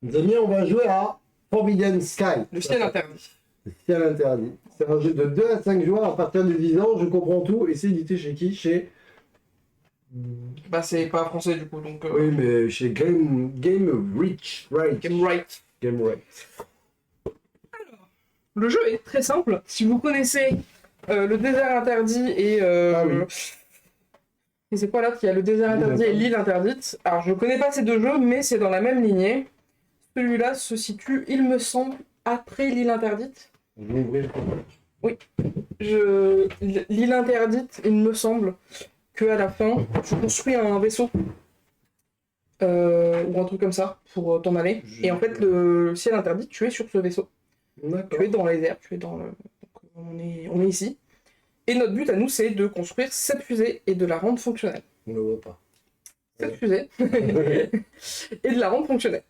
Les amis, on va jouer à Forbidden Sky. Le ciel interdit. Le ciel interdit. C'est un jeu de 2 à 5 joueurs à partir de 10 ans. Je comprends tout. Et c'est édité chez qui? Chez... Bah c'est pas français du coup, donc... Oui, mais chez Game Reach. Right. Game Right. Game Right. Le jeu est très simple. Si vous connaissez le désert interdit et... Ah oui. Et c'est quoi là? Il y a le désert interdit et l'île interdite. Alors je connais pas ces deux jeux, mais c'est dans la même lignée. Celui-là se situe, il me semble, après l'île interdite. Je vais ouvrir. Oui. L'île interdite, il me semble qu'à la fin, tu construis un vaisseau. Ou un truc comme ça, pour t'en aller. Et en fait, le ciel interdit, tu es sur ce vaisseau. D'accord. Tu es dans les airs, tu es dans le... Donc, on est ici. Et notre but à nous, c'est de construire cette fusée et de la rendre fonctionnelle. On ne le voit pas. Cette fusée. Et de la rendre fonctionnelle.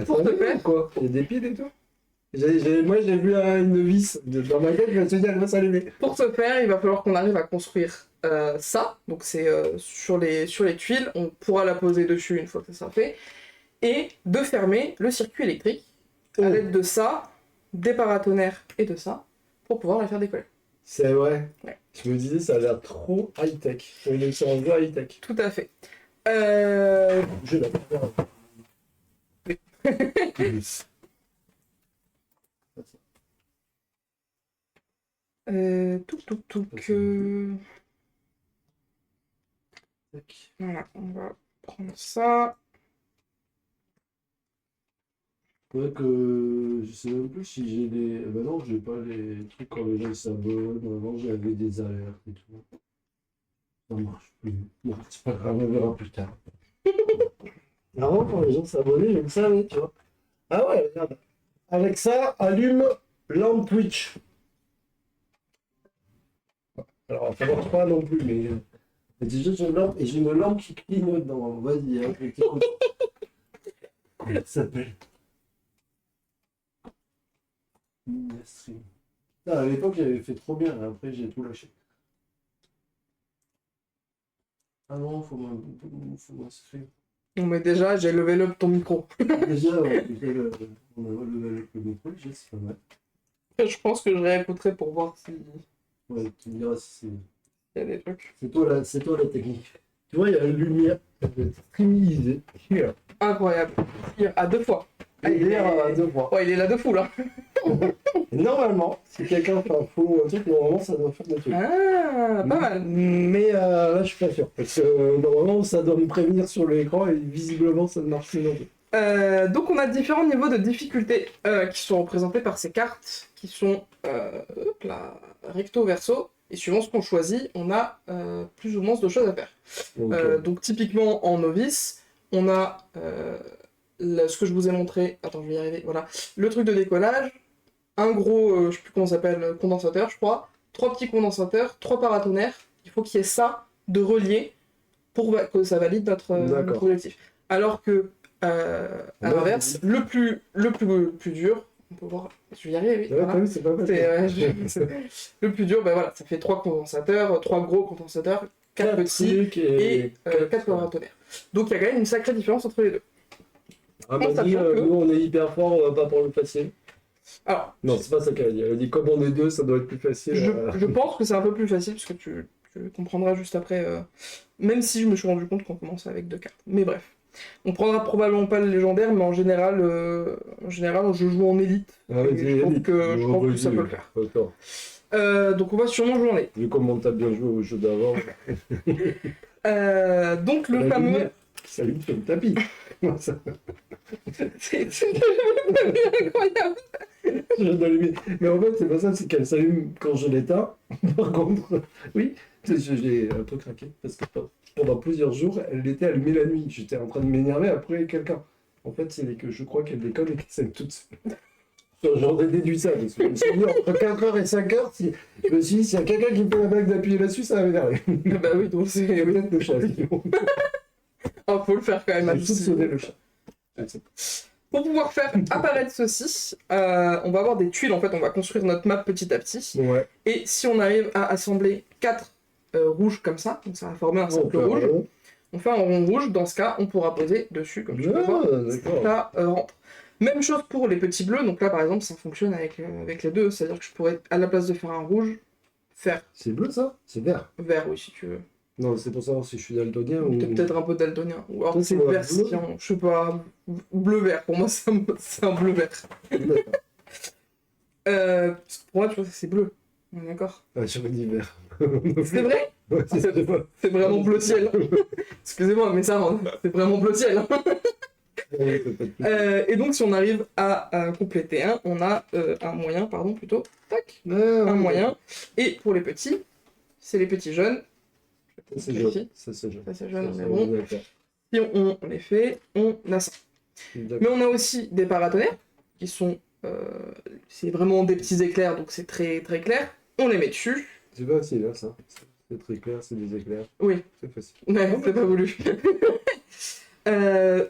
Pour te faire... quoi? Il y a des piles et tout. Moi, j'ai vu une vis dans ma tête, je me suis dit, elle va s'allumer. Pour ce faire, il va falloir qu'on arrive à construire ça. Donc c'est sur les tuiles, on pourra la poser dessus une fois que ça sera fait. Et de fermer le circuit électrique à l'aide de ça, des paratonnerres et de ça, pour pouvoir la faire décoller. C'est vrai. Ouais. Je me disais, ça a l'air trop high-tech. C'est un jeu high-tech. Tout à fait. Je l'ai pas. Voilà, on va prendre ça. Ouais, que je sais même plus si j'ai des. Ben non, j'ai pas les trucs quand les gens s'abonnent. Avant, j'avais des alertes et tout. Ça marche plus. Bon, c'est pas grave, on verra plus tard. Avant, quand les gens s'abonnaient, je le savais, tu vois. Ah ouais, regarde. Avec ça, allume lampe Twitch. Alors, ça marche pas non plus, mais déjà, j'ai une lampe et j'ai une lampe qui clignote dans. Vas-y, hein, je t'écoute. Comment ça s'appelle? Stream. Ah, à l'époque, j'avais fait trop bien, après, j'ai tout lâché. Ah non, faut m'inscrire. Non mais déjà, j'ai level up ton micro. Déjà, ouais, on a le micro, déjà, c'est pas mal. Je pense que je réécouterai pour voir si... Ouais, tu me diras si il y a des trucs. c'est toi la technique. Tu vois, il y a la lumière, ça peut être streamisé. Here. Incroyable. À 2 fois. Ah, Il est à 2 fois. Ouais, il est là de fou là. Normalement, si quelqu'un fait un faux un truc, normalement, ça doit faire des trucs. Ah, pas mal. Mais là, je suis pas sûr. Parce que normalement, ça doit me prévenir sur l'écran et visiblement, ça ne marche plus non plus. Donc on a différents niveaux de difficulté qui sont représentés par ces cartes qui sont hop là, recto verso, et suivant ce qu'on choisit, on a plus ou moins de choses à faire. Donc typiquement en novice, on a ce que je vous ai montré, attends je vais y arriver, voilà, le truc de décollage, un gros, je sais plus comment ça s'appelle, condensateur je crois, 3 petits condensateurs, 3 paratonnerres, il faut qu'il y ait ça de relié pour que ça valide notre objectif. Alors que à l'inverse, le plus dur, on peut voir, je vais y arriver, ouais, voilà. c'est pas mal. Le plus dur, ben voilà, ça fait 3 condensateurs, 3 gros condensateurs, 4 petits et 4 paratonnerres. Donc il y a quand même une sacrée différence entre les deux. Ah bah dit, nous on est hyper fort, on va pas pour le facile. Alors, non, c'est pas ça qu'elle a dit. Elle a dit comme on est deux, ça doit être plus facile. Je pense que c'est un peu plus facile, parce que tu comprendras juste après, même si je me suis rendu compte qu'on commence avec 2 cartes. Mais bref. On prendra probablement pas le légendaire, mais en général, je joue en élite. Ah, je pense que ça peut le faire. Donc on va sûrement jouer en élite. Vu comment t'as bien joué au jeu d'avant. Donc le fameux... Ça allume sur le tapis. C'est incroyable. Je dois allumer. Mais en fait, c'est pas ça, c'est qu'elle s'allume quand je l'éteins. Par contre, oui, j'ai un peu craqué. Parce que pendant plusieurs jours, elle était allumée la nuit. J'étais en train de m'énerver après quelqu'un. En fait, c'est que je crois qu'elle déconne et qu'elle s'aime toute seule. J'en ai déduit ça. Parce que je me suis dit, entre 4h et 5h, je me suis dit, s'il y a quelqu'un qui me fait la blague d'appuyer là-dessus, ça va m'énerver. Bah oui, donc c'est peut-être le chat. Ah, faut le faire quand même. J'ai soupçonné le chat. Pour pouvoir faire apparaître ceci, on va avoir des tuiles, en fait, on va construire notre map petit à petit. Ouais. Et si on arrive à assembler 4 rouges comme ça, donc ça va former un cercle rouge, On fait un rond rouge, dans ce cas, on pourra poser dessus, comme tu peux voir. D'accord. Ça rentre. Même chose pour les petits bleus, donc là par exemple ça fonctionne avec les deux, c'est-à-dire que je pourrais, à la place de faire un rouge, faire C'est bleu ça? C'est vert. vert, oui, si tu veux. Non, c'est pour savoir si je suis daltonien ou. T'es peut-être un peu daltonien. Ou alors Toi, c'est tu vois vert, bleu cyan, je sais pas, bleu-vert, pour moi c'est un bleu-vert. D'accord. Parce que pour moi, tu vois, c'est bleu. On est d'accord. Ah, j'aurais dit vert. C'est vrai? Ouais, C'est vraiment bleu ciel. Excusez-moi, mais ça, c'est vraiment bleu ciel. Ouais, ça peut être plus. Et donc, si on arrive à compléter on a un moyen, pardon, plutôt. Tac. Ah, ouais, Un moyen. Et pour les petits, c'est les petits jeunes. Ça c'est Ici. jaune. Ça c'est jaune. Ça, c'est jaune, on Ça, est bon. d'accord. Si on les fait, on a ça. D'accord. Mais on a aussi des paratonnerres, qui sont... c'est vraiment des petits éclairs, donc c'est très, très clair. On les met dessus. C'est pas facile, hein, ça. C'est très clair, c'est des éclairs. Oui. C'est facile. Ouais, c'est pas voulu.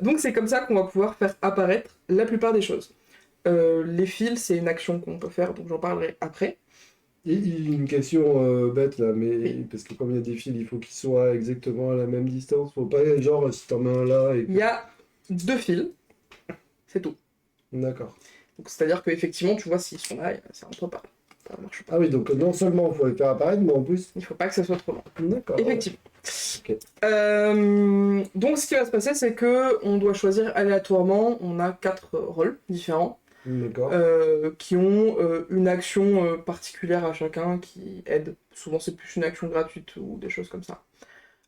Donc c'est comme ça qu'on va pouvoir faire apparaître la plupart des choses. Les fils, c'est une action qu'on peut faire, donc j'en parlerai après. Et une question bête là, mais Oui. parce que comme il y a des fils, il faut qu'ils soient exactement à la même distance. Faut pas, genre, si t'en mets un là et que... Il y a 2 fils, c'est tout. D'accord. Donc c'est-à-dire qu'effectivement, tu vois, s'ils sont là, ça rentre pas. Ça marche pas. Ah oui, donc non seulement il faut les faire apparaître, mais en plus... Il faut pas que ça soit trop long. D'accord. Effectivement. Ok. Donc ce qui va se passer, c'est que on doit choisir aléatoirement. On a 4 rôles différents D'accord. qui ont une action particulière à chacun qui aide. Souvent, c'est plus une action gratuite ou des choses comme ça.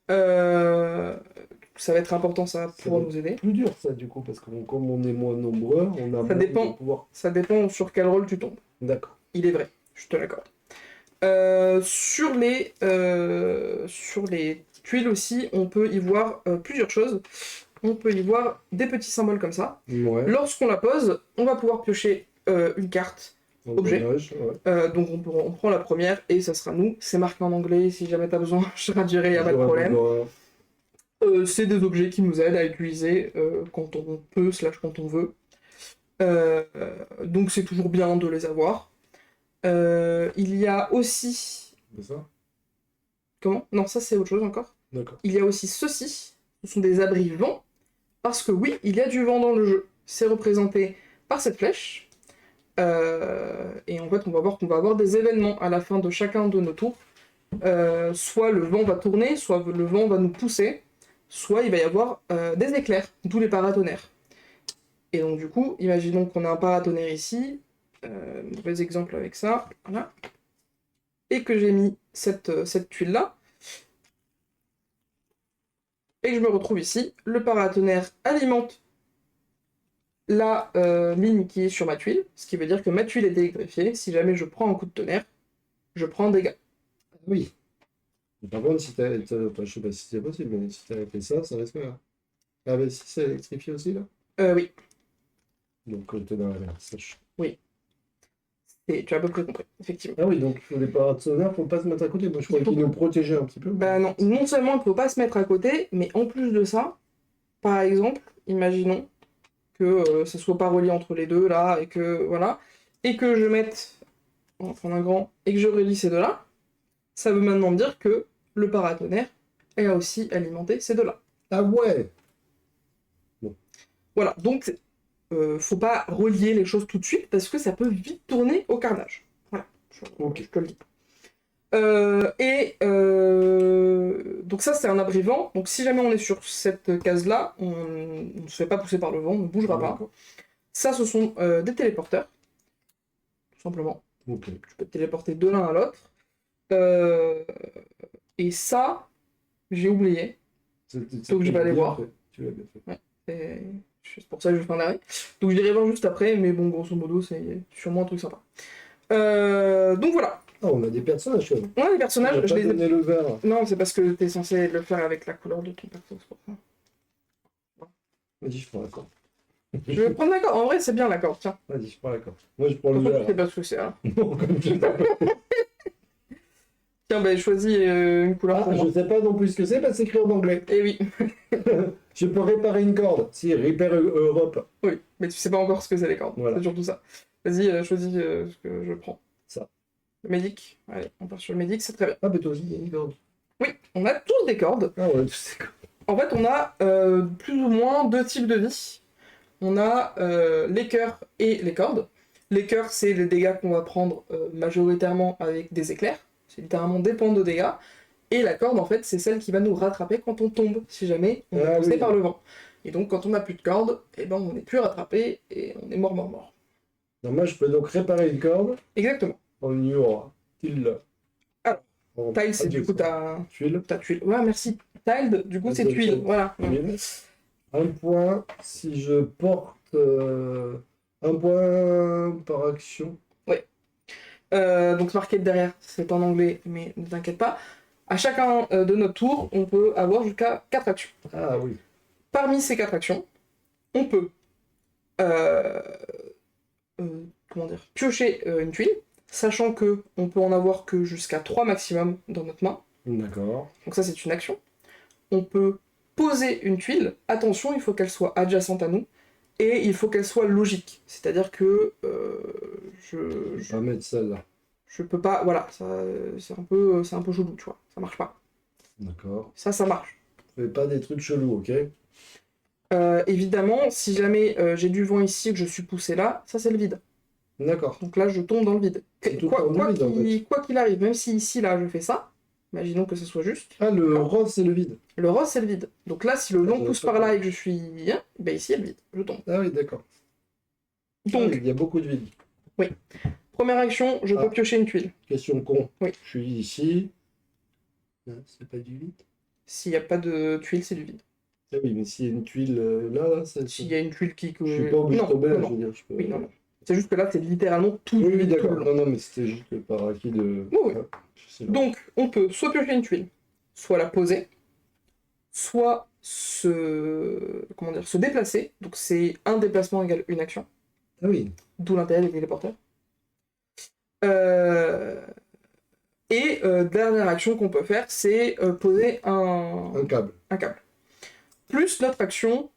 Ça va être important, ça va pouvoir nous aider. Plus dur ça du coup, parce que comme on est moins nombreux, on a moins dépend. de pouvoir. Ça dépend sur quel rôle tu tombes. D'accord. Il est vrai, je te l'accorde. Sur les tuiles aussi, on peut y voir plusieurs choses. On peut y voir des petits symboles comme ça. Ouais. Lorsqu'on la pose, on va pouvoir piocher une carte. Objet. Ouais. Donc on prend la première et ça sera nous. C'est marqué en anglais, si jamais t'as besoin, je traduirai, il n'y a pas de problème. C'est des objets qui nous aident à utiliser quand on peut, quand on veut. Donc c'est toujours bien de les avoir. Il y a aussi... C'est ça? Comment? Non, ça c'est autre chose encore. D'accord. Il y a aussi ceci. Ce sont des abris vent. Parce que oui, il y a du vent dans le jeu. C'est représenté par cette flèche. Et en fait, on va voir qu'on va avoir des événements à la fin de chacun de nos tours. Soit le vent va tourner, soit le vent va nous pousser, soit il va y avoir des éclairs, d'où les paratonnerres. Et donc du coup, imaginons qu'on a un paratonnerre ici, mauvais exemple avec ça, voilà, et que j'ai mis cette tuile-là, et que je me retrouve ici, le paratonnerre alimente la ligne qui est sur ma tuile, ce qui veut dire que ma tuile est électrifiée. Si jamais je prends un coup de tonnerre, je prends un dégât. Oui. Mais par contre, si enfin, je sais pas si c'est possible, mais si t'avais fait ça, ça reste là. Ah mais si c'est électrifié aussi là? Oui. Donc t'es dans la merde, sache. Oui. Et tu as à peu près compris, effectivement. Ah oui, donc il faut les paratonnerres, faut pas se mettre à côté. Moi je croyais qu'ils nous protégeaient un petit peu. Bah non, non seulement il ne faut pas se mettre à côté, mais en plus de ça, par exemple, imaginons que ça soit pas relié entre les deux là, et que voilà, et que je mette, on va prendre un grand, et que je relie ces deux-là, ça veut maintenant dire que le paratonnerre est aussi alimenté ces deux-là. Ah ouais! Voilà, donc faut pas relier les choses tout de suite parce que ça peut vite tourner au carnage. Voilà, Ok. je te le dis. Donc ça c'est un abri vent, donc si jamais on est sur cette case-là, on ne se fait pas pousser par le vent, on ne bougera pas. Ça ce sont des téléporteurs, tout simplement. Ok. Tu peux te téléporter de l'un à l'autre. Et ça, j'ai oublié. Donc je vais aller voir. Tu l'as bien fait. Ouais. C'est pour ça que je fais un arrêt. Donc je vais voir juste après, mais bon, grosso modo, c'est sûrement un truc sympa. Donc voilà. Ah, on a des personnages quand même. On a des personnages, je les ai... donné le vert. Non, c'est parce que t'es censé le faire avec la couleur de ton perso, c'est pour ça. Vas-y, je prends la corde. Je vais prendre la corde. En vrai, c'est bien la corde, tiens. Vas-y, je prends la corde. Moi, je prends le Pourquoi vert. tu sais pas ce que c'est, là? Non, comme je sais pas. Tiens, bah, choisis une couleur pour moi. Je sais pas non plus ce que c'est, parce que c'est écrit en anglais. Eh oui. Je peux réparer une corde. Si, Repair Europe. Oui, mais tu sais pas encore ce que c'est les cordes. Voilà. C'est surtout ça. Vas-y, choisis ce que je prends. Ça. Le médic. Allez, on part sur le médic, c'est très bien. Ah, mais toi aussi, il y a une corde. Oui, on a tous des cordes. Ah ouais, c'est quoi? En fait, on a plus ou moins deux types de vie. On a les cœurs et les cordes. Les cœurs, c'est les dégâts qu'on va prendre majoritairement avec des éclairs. C'est littéralement des points de dégâts. Et la corde, en fait, c'est celle qui va nous rattraper quand on tombe, si jamais on est poussé par le vent. Et donc, quand on n'a plus de corde, eh ben, on n'est plus rattrapé et on est mort. Donc moi, je peux donc réparer une corde. Exactement. On y aura. Tilde. Alors, tile, c'est du coup ta tuile. Ouais, merci. Tiled, du coup, c'est tuile. Voilà. Tuile. Un point si je porte un point par action. Oui. Donc, marqué derrière, c'est en anglais, mais ne t'inquiète pas. À chacun de notre tour, on peut avoir jusqu'à 4 actions. Ah oui. Parmi ces 4 actions, on peut piocher une tuile, sachant que on peut en avoir que jusqu'à 3 maximum dans notre main. D'accord. Donc ça, c'est une action. On peut poser une tuile. Attention, il faut qu'elle soit adjacente à nous. Et il faut qu'elle soit logique. C'est-à-dire que Je vais pas mettre celle-là. je peux pas... Voilà, c'est un peu chelou, tu vois. Ça marche pas. D'accord. Ça marche. Fais pas des trucs chelous, ok? Évidemment, si jamais j'ai du vent ici et que je suis poussé là, ça c'est le vide. D'accord. Donc là, je tombe dans le vide. Quoi qu'il arrive, même si ici, là, je fais ça, imaginons que ce soit juste. Ah, le rose, c'est le vide. Le rose, c'est le vide. Donc là, si le vent pousse par là et que je suis... ben ici, il y a le vide. Je tombe. Ah oui, d'accord. Donc, il y a beaucoup de vide. Oui. Première action, je peux piocher une tuile. Question con. Oui. Je suis ici. C'est pas du vide? S'il n'y a pas de tuile, c'est du vide. Ah oui, mais s'il y a une tuile là, s'il y a une tuile qui... Je suis pas obligé de tomber là, je veux dire. Je peux... Oui, non. C'est juste que là, c'est littéralement tout Oui, vide. d'accord. Non, mais c'était juste par acquis de... Oui. Donc, on peut soit piocher une tuile, soit la poser, soit se déplacer. Donc, c'est un déplacement égale une action. Ah oui. D'où l'intérêt des téléporteurs. Dernière action qu'on peut faire, c'est poser un câble. Plus notre action,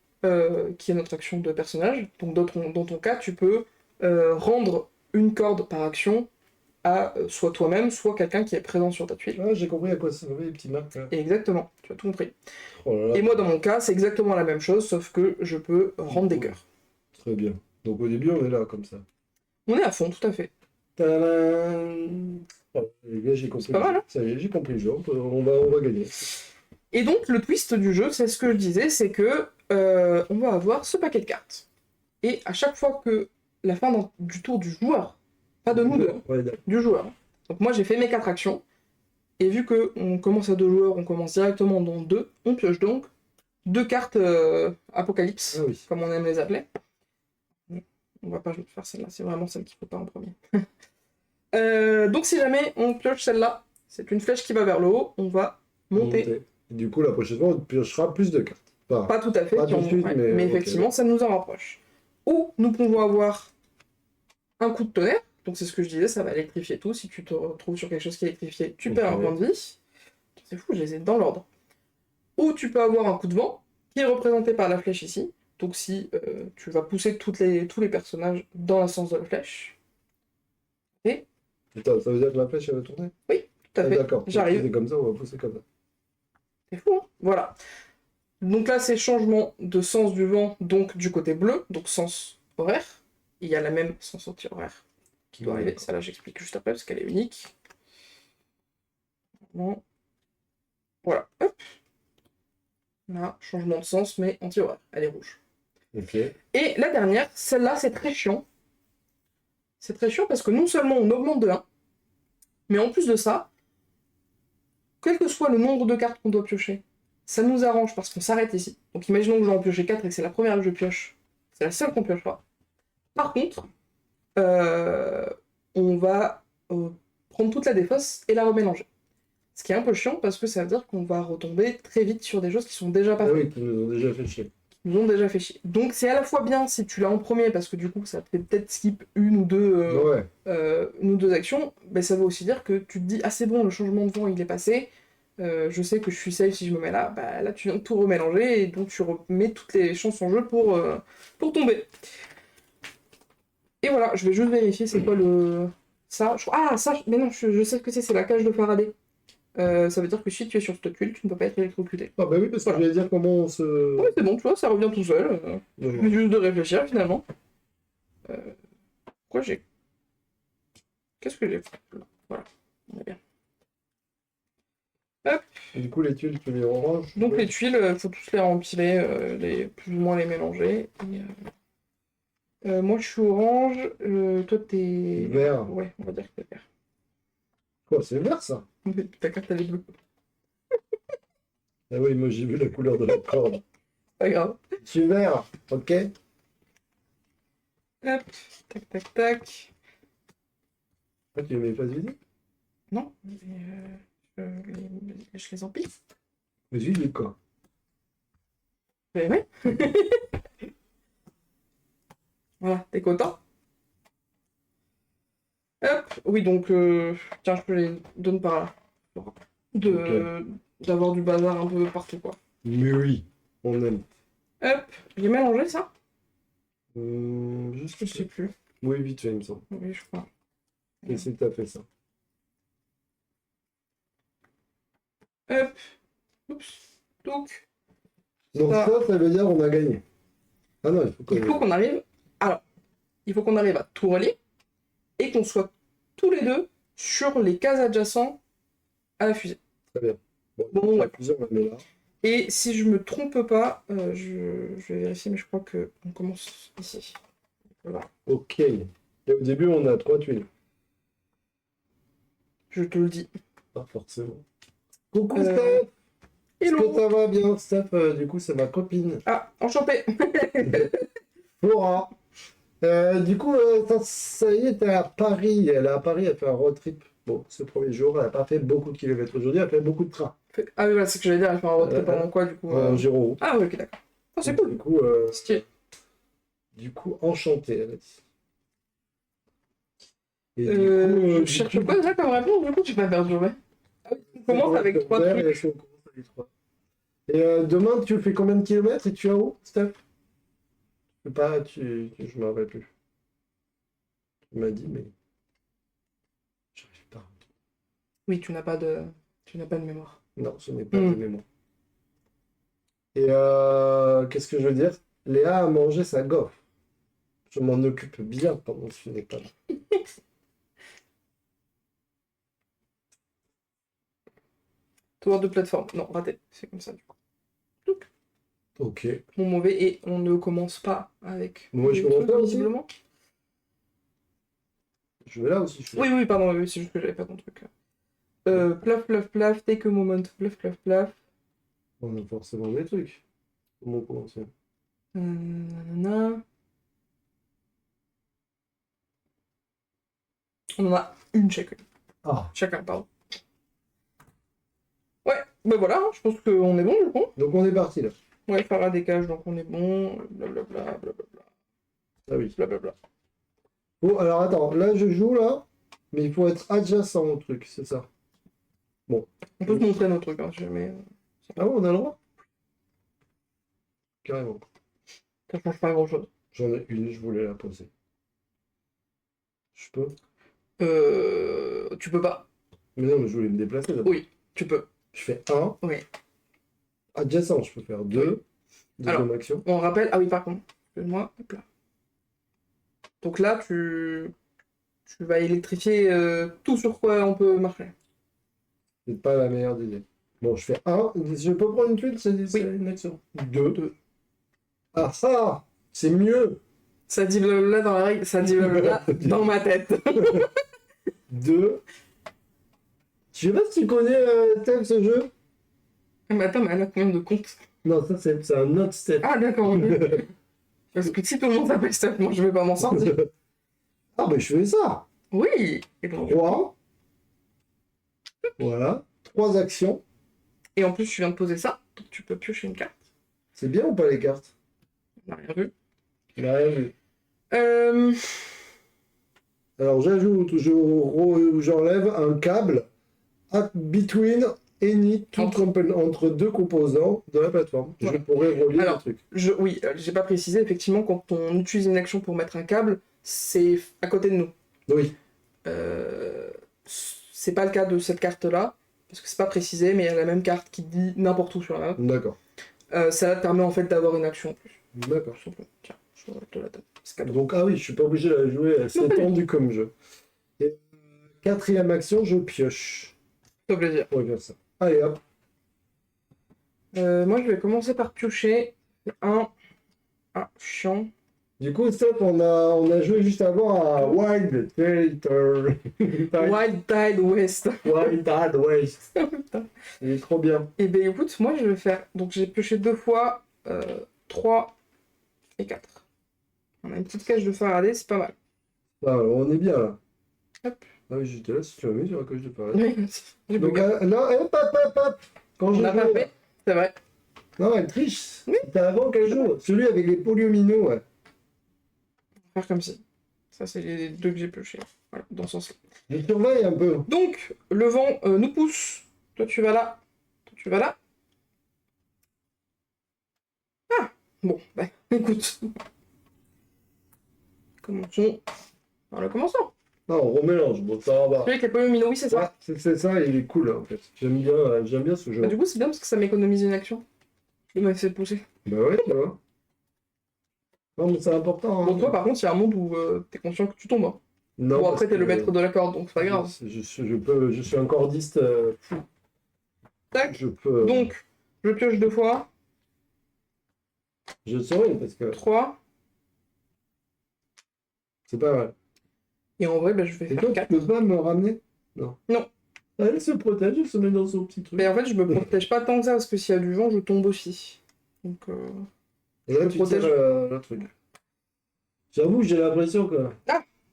qui est notre action de personnage. Donc dans ton cas, tu peux rendre une corde par action à soit toi-même, soit quelqu'un qui est présent sur ta tuile. Ah, j'ai compris à quoi ça servait les petits marques. Exactement, tu as tout compris. Oh là là. Et moi, dans mon cas, c'est exactement la même chose, sauf que je peux rendre des cœurs. Très bien. Donc au début, on est là, comme ça. On est à fond, tout à fait. Tadam. Oh, les gars, j'ai compris. C'est pas mal, hein? Ça y est, j'ai compris le jeu. On va gagner. Et donc, le twist du jeu, c'est ce que je disais, c'est que on va avoir ce paquet de cartes. Et à chaque fois que la fin du tour du joueur, pas de nous deux, du joueur. Donc moi, j'ai fait mes 4 actions. Et vu qu'on commence à 2 joueurs, on commence directement dans 2, on pioche donc 2 cartes Apocalypse, comme on aime les appeler. On va pas faire celle-là, c'est vraiment celle qu'il faut pas en premier. Donc si jamais on pioche celle-là, c'est une flèche qui va vers le haut, on va monter. Du coup, la prochaine fois, on piochera plus de cartes. Pas tout à fait, pas tout de suite, mais effectivement, ça nous en rapproche. Ou nous pouvons avoir un coup de tonnerre, donc c'est ce que je disais, ça va électrifier tout. Si tu te retrouves sur quelque chose qui est électrifié, tu perds un point de vie. C'est fou, je les ai dans l'ordre. Ou tu peux avoir un coup de vent, qui est représenté par la flèche ici. Donc si tu vas pousser tous les personnages dans le sens de la flèche. Et... Attends, ça veut dire que la flèche, elle va tourner? Oui, tout à fait. D'accord, j'arrive. C'est comme ça, on va pousser comme ça. C'est fou, hein? Voilà. Donc là, c'est changement de sens du vent, donc du côté bleu, donc sens horaire. Il y a la même sens anti-horaire qui doit arriver. Ça, là, j'explique juste après, parce qu'elle est unique. Voilà, hop. Là, changement de sens, mais anti-horaire. Elle est rouge. Ok. Et la dernière, celle-là, c'est très chiant. C'est très chiant parce que non seulement on augmente de 1, mais en plus de ça, quel que soit le nombre de cartes qu'on doit piocher, ça nous arrange parce qu'on s'arrête ici. Donc imaginons que j'en pioche 4 et que c'est la première que je pioche. C'est la seule qu'on piochera. Par contre, on va prendre toute la défausse et la remélanger. Ce qui est un peu chiant parce que ça veut dire qu'on va retomber très vite sur des choses qui sont déjà pas faites. Oui, qui nous ont déjà fait chier. Donc c'est à la fois bien si tu l'as en premier parce que du coup ça te fait peut-être skip une ou deux actions, mais ça veut aussi dire que tu te dis ah c'est bon, le changement de vent il est passé, je sais que je suis safe si je me mets là, bah là tu viens de tout remélanger et donc tu remets toutes les chances en jeu pour tomber. Et voilà, je vais juste vérifier c'est quoi le... ça, mais non, je sais ce que c'est la cage de Faraday. ça veut dire que si tu es sur cette tuile, tu ne peux pas être électrocuté. Ah bah oui, parce que Voilà. j'allais dire comment on se... Ouais, c'est bon, tu vois, ça revient tout seul. Ouais. Suffit juste de réfléchir finalement. Quoi j'ai. Qu'est-ce que j'ai fait là? Voilà, on est bien. Hop, Du coup, les tuiles, tu les ranges. donc les tuiles, faut tous les rempiler, plus ou moins les mélanger. Moi je suis orange, toi t'es. Vert. Ouais, on va dire que t'es vert. Quoi, c'est vert, ça? Ta carte elle est bleue. Ah oui, moi j'ai vu la couleur de la corde. Pas grave. Je suis vert, ok? Hop, tac tac tac. Ah, tu mets pas vider? Non, mais, je les empile. Mais vide quoi? Mais ouais. Voilà, t'es content? Hop, oui, donc, tiens, je te les donne par là. D'avoir du bazar un peu partout, quoi. Mais oui, on aime. Hop, j'ai mélangé ça? Juste Je sais plus. Oui, vite fait, il me semble. Oui, je crois. Et c'est que t'as fait ça. Hop, oups, donc, Donc ça veut dire on a gagné. Ah non, il faut qu'on arrive... Alors, il faut qu'on arrive à tout relier et qu'on soit tous les deux sur les cases adjacentes à la fusée. Très bien. Bon, ouais. Plusieurs, on la met là. Et si je me trompe pas, je vais vérifier, mais je crois qu'on commence ici. Voilà. Ok. Et au début, on a 3 tuiles. Je te le dis. Pas forcément. Coucou Euh, Steph! Est-ce Hello. que ça va bien, Steph? Du coup, c'est ma copine. Ah, enchanté. Flora. Du coup, ça y est, t'es à Paris. Elle est à Paris, elle fait un road trip. Bon, ce premier jour, elle n'a pas fait beaucoup de kilomètres aujourd'hui, elle a fait beaucoup de trains. Ah oui, voilà, c'est ce que j'allais dire, elle fait un road trip pendant quoi, du coup En Giro. Ah oui, ok, d'accord. Oh, c'est cool. Du Stylé. coup, enchanté, elle a dit. Et Je cherche quoi déjà comme réponse, du coup, tu vas faire jouer. Ah oui, on commence avec 3 trucs. Et on commence avec 3. Et demain, tu fais combien de kilomètres et tu es où, Steph? Je sais pas, je me rappelle plus. Tu m'as dit, mais j'arrive pas. Oui, tu n'as pas de mémoire. Non, ce n'est pas de mémoire. Et qu'est-ce que je veux dire? Léa a mangé sa gaufre. Je m'en occupe bien pendant que tu n'es pas là. Tour de plateforme. Non, raté. C'est comme ça, du coup. Ok. Mon mauvais, et on ne commence pas avec. Moi, je commence là aussi. Visiblement. Je vais là aussi. Oui, oui, pardon, oui, c'est juste que j'avais pas ton truc. Plaf, plaf, plaf, take a moment, plaf, plaf, plaf. On a forcément des trucs. Comment commencer? Nanana. On en a une chacune. Ah. Chacun, pardon. Ouais, ben voilà, je pense qu'on est bon du coup. Donc on est parti là. Ouais, Farah dégage, donc on est bon. Blablabla, blablabla. Ah oui. Blablabla. Bon, alors attends, là je joue là, mais il faut être adjacent au truc, c'est ça. Bon. On peut se montrer nos trucs, hein, si jamais. Ah ouais, on a le droit? Carrément. Ça change pas grand chose. J'en ai une, je voulais la poser. Je peux? Tu peux pas. Mais non, mais je voulais me déplacer là. Oui, tu peux. Je fais 1. Oui. Adjacent, je peux faire 2. Deuxième Alors, action. On rappelle. Ah oui, par contre. Excuse-moi. Hop là. Donc là, tu vas électrifier tout sur quoi on peut marcher. C'est pas la meilleure des idées. Bon, je fais 1. Je peux prendre une tuile, c'est une action. 2. Ah ça, c'est mieux. Ça dit blablabla dans la règle, ça dit blablabla dans ma tête. 2. Je sais pas si tu connais Steph, ce jeu. Mais attends, mais elle a combien de comptes? Non, ça c'est un autre Steph. Ah d'accord, ok. Parce que si tout le monde s'appelle Steph, moi je vais pas m'en sortir. Ah bah je fais ça. Oui. Et, donc, 3. Voilà. 3 actions. et en plus, tu viens de poser ça, donc tu peux piocher une carte. C'est bien ou pas les cartes? On n'a rien vu. Il a rien vu. Euh... Alors j'ajoute, j'enlève un câble between any two entre deux composants de la plateforme. Ouais. Je pourrais relier Alors, le truc. Oui, j'ai pas précisé, effectivement, quand on utilise une action pour mettre un câble, c'est à côté de nous. Oui. C'est pas le cas de cette carte-là. parce que c'est pas précisé, mais il y a la même carte qui dit n'importe où sur la map. D'accord. Ça te permet en fait d'avoir une action en plus. D'accord. Tout simplement. Tiens, je te la donne. C'est cadeau. Donc, ah oui, je suis pas obligé de la jouer, c'est tendu comme jeu. Et, quatrième action, je pioche. C'est plaisir. On va faire ça. Allez hop. Moi, je vais commencer par piocher un. Ah, chiant. Du coup, Steph, on a joué juste avant à Wild Territory. Wild Tide West. Wild Tide Waste. Oh, putain. Il est trop bien. Et ben écoute, moi je vais faire. Donc j'ai pioché 2 fois 3 et 4. On a une petite cage de Faraday, c'est pas mal. Ah, on est bien là. Hop. Ah oui, j'étais là si tu as mis sur la coche de Paris. Oui, j'ai Donc bugué. là, hop, hop, hop, hop. Quand On je a pas joue, fait, c'est vrai. non, elle triche. Oui. C'était avant qu'elle joue. Celui avec les polyomino, ouais. On va faire comme si. Ça, c'est les 2 que j'ai piochés. Voilà, dans ce sens-là. Je surveille un peu. Donc, le vent nous pousse. Toi, tu vas là. Toi, tu vas là. Ah bon, bah, écoute. Commençons par le commencement. Non, on remélange. Bon, ça va. Celui avec les polyomino, oui, c'est ça. Ouais, c'est ça, il est cool en fait. J'aime bien ce jeu. Bah, du coup, c'est bien parce que ça m'économise une action. Il m'a fait pousser. Bah ouais, tu vois. Non, mais c'est important. Hein. Bon, toi, par contre, il y a un monde où t'es conscient que tu tombes. Hein. Non, Bon, parce après, t'es le que maître de la corde, donc c'est pas grave. je suis un cordiste fou. Tac. Je peux. Donc, je pioche 2 fois. Je saurais parce que 3. c'est pas mal. Et en vrai, bah, je vais Et faire toi, tu 4. peux pas me ramener? Non. Non. Elle se protège, elle se met dans son petit truc. Mais en fait, je me protège pas tant que ça, parce que s'il y a du vent, je tombe aussi. Donc, Et là, je tu protège. tires le truc. J'avoue, j'ai l'impression que.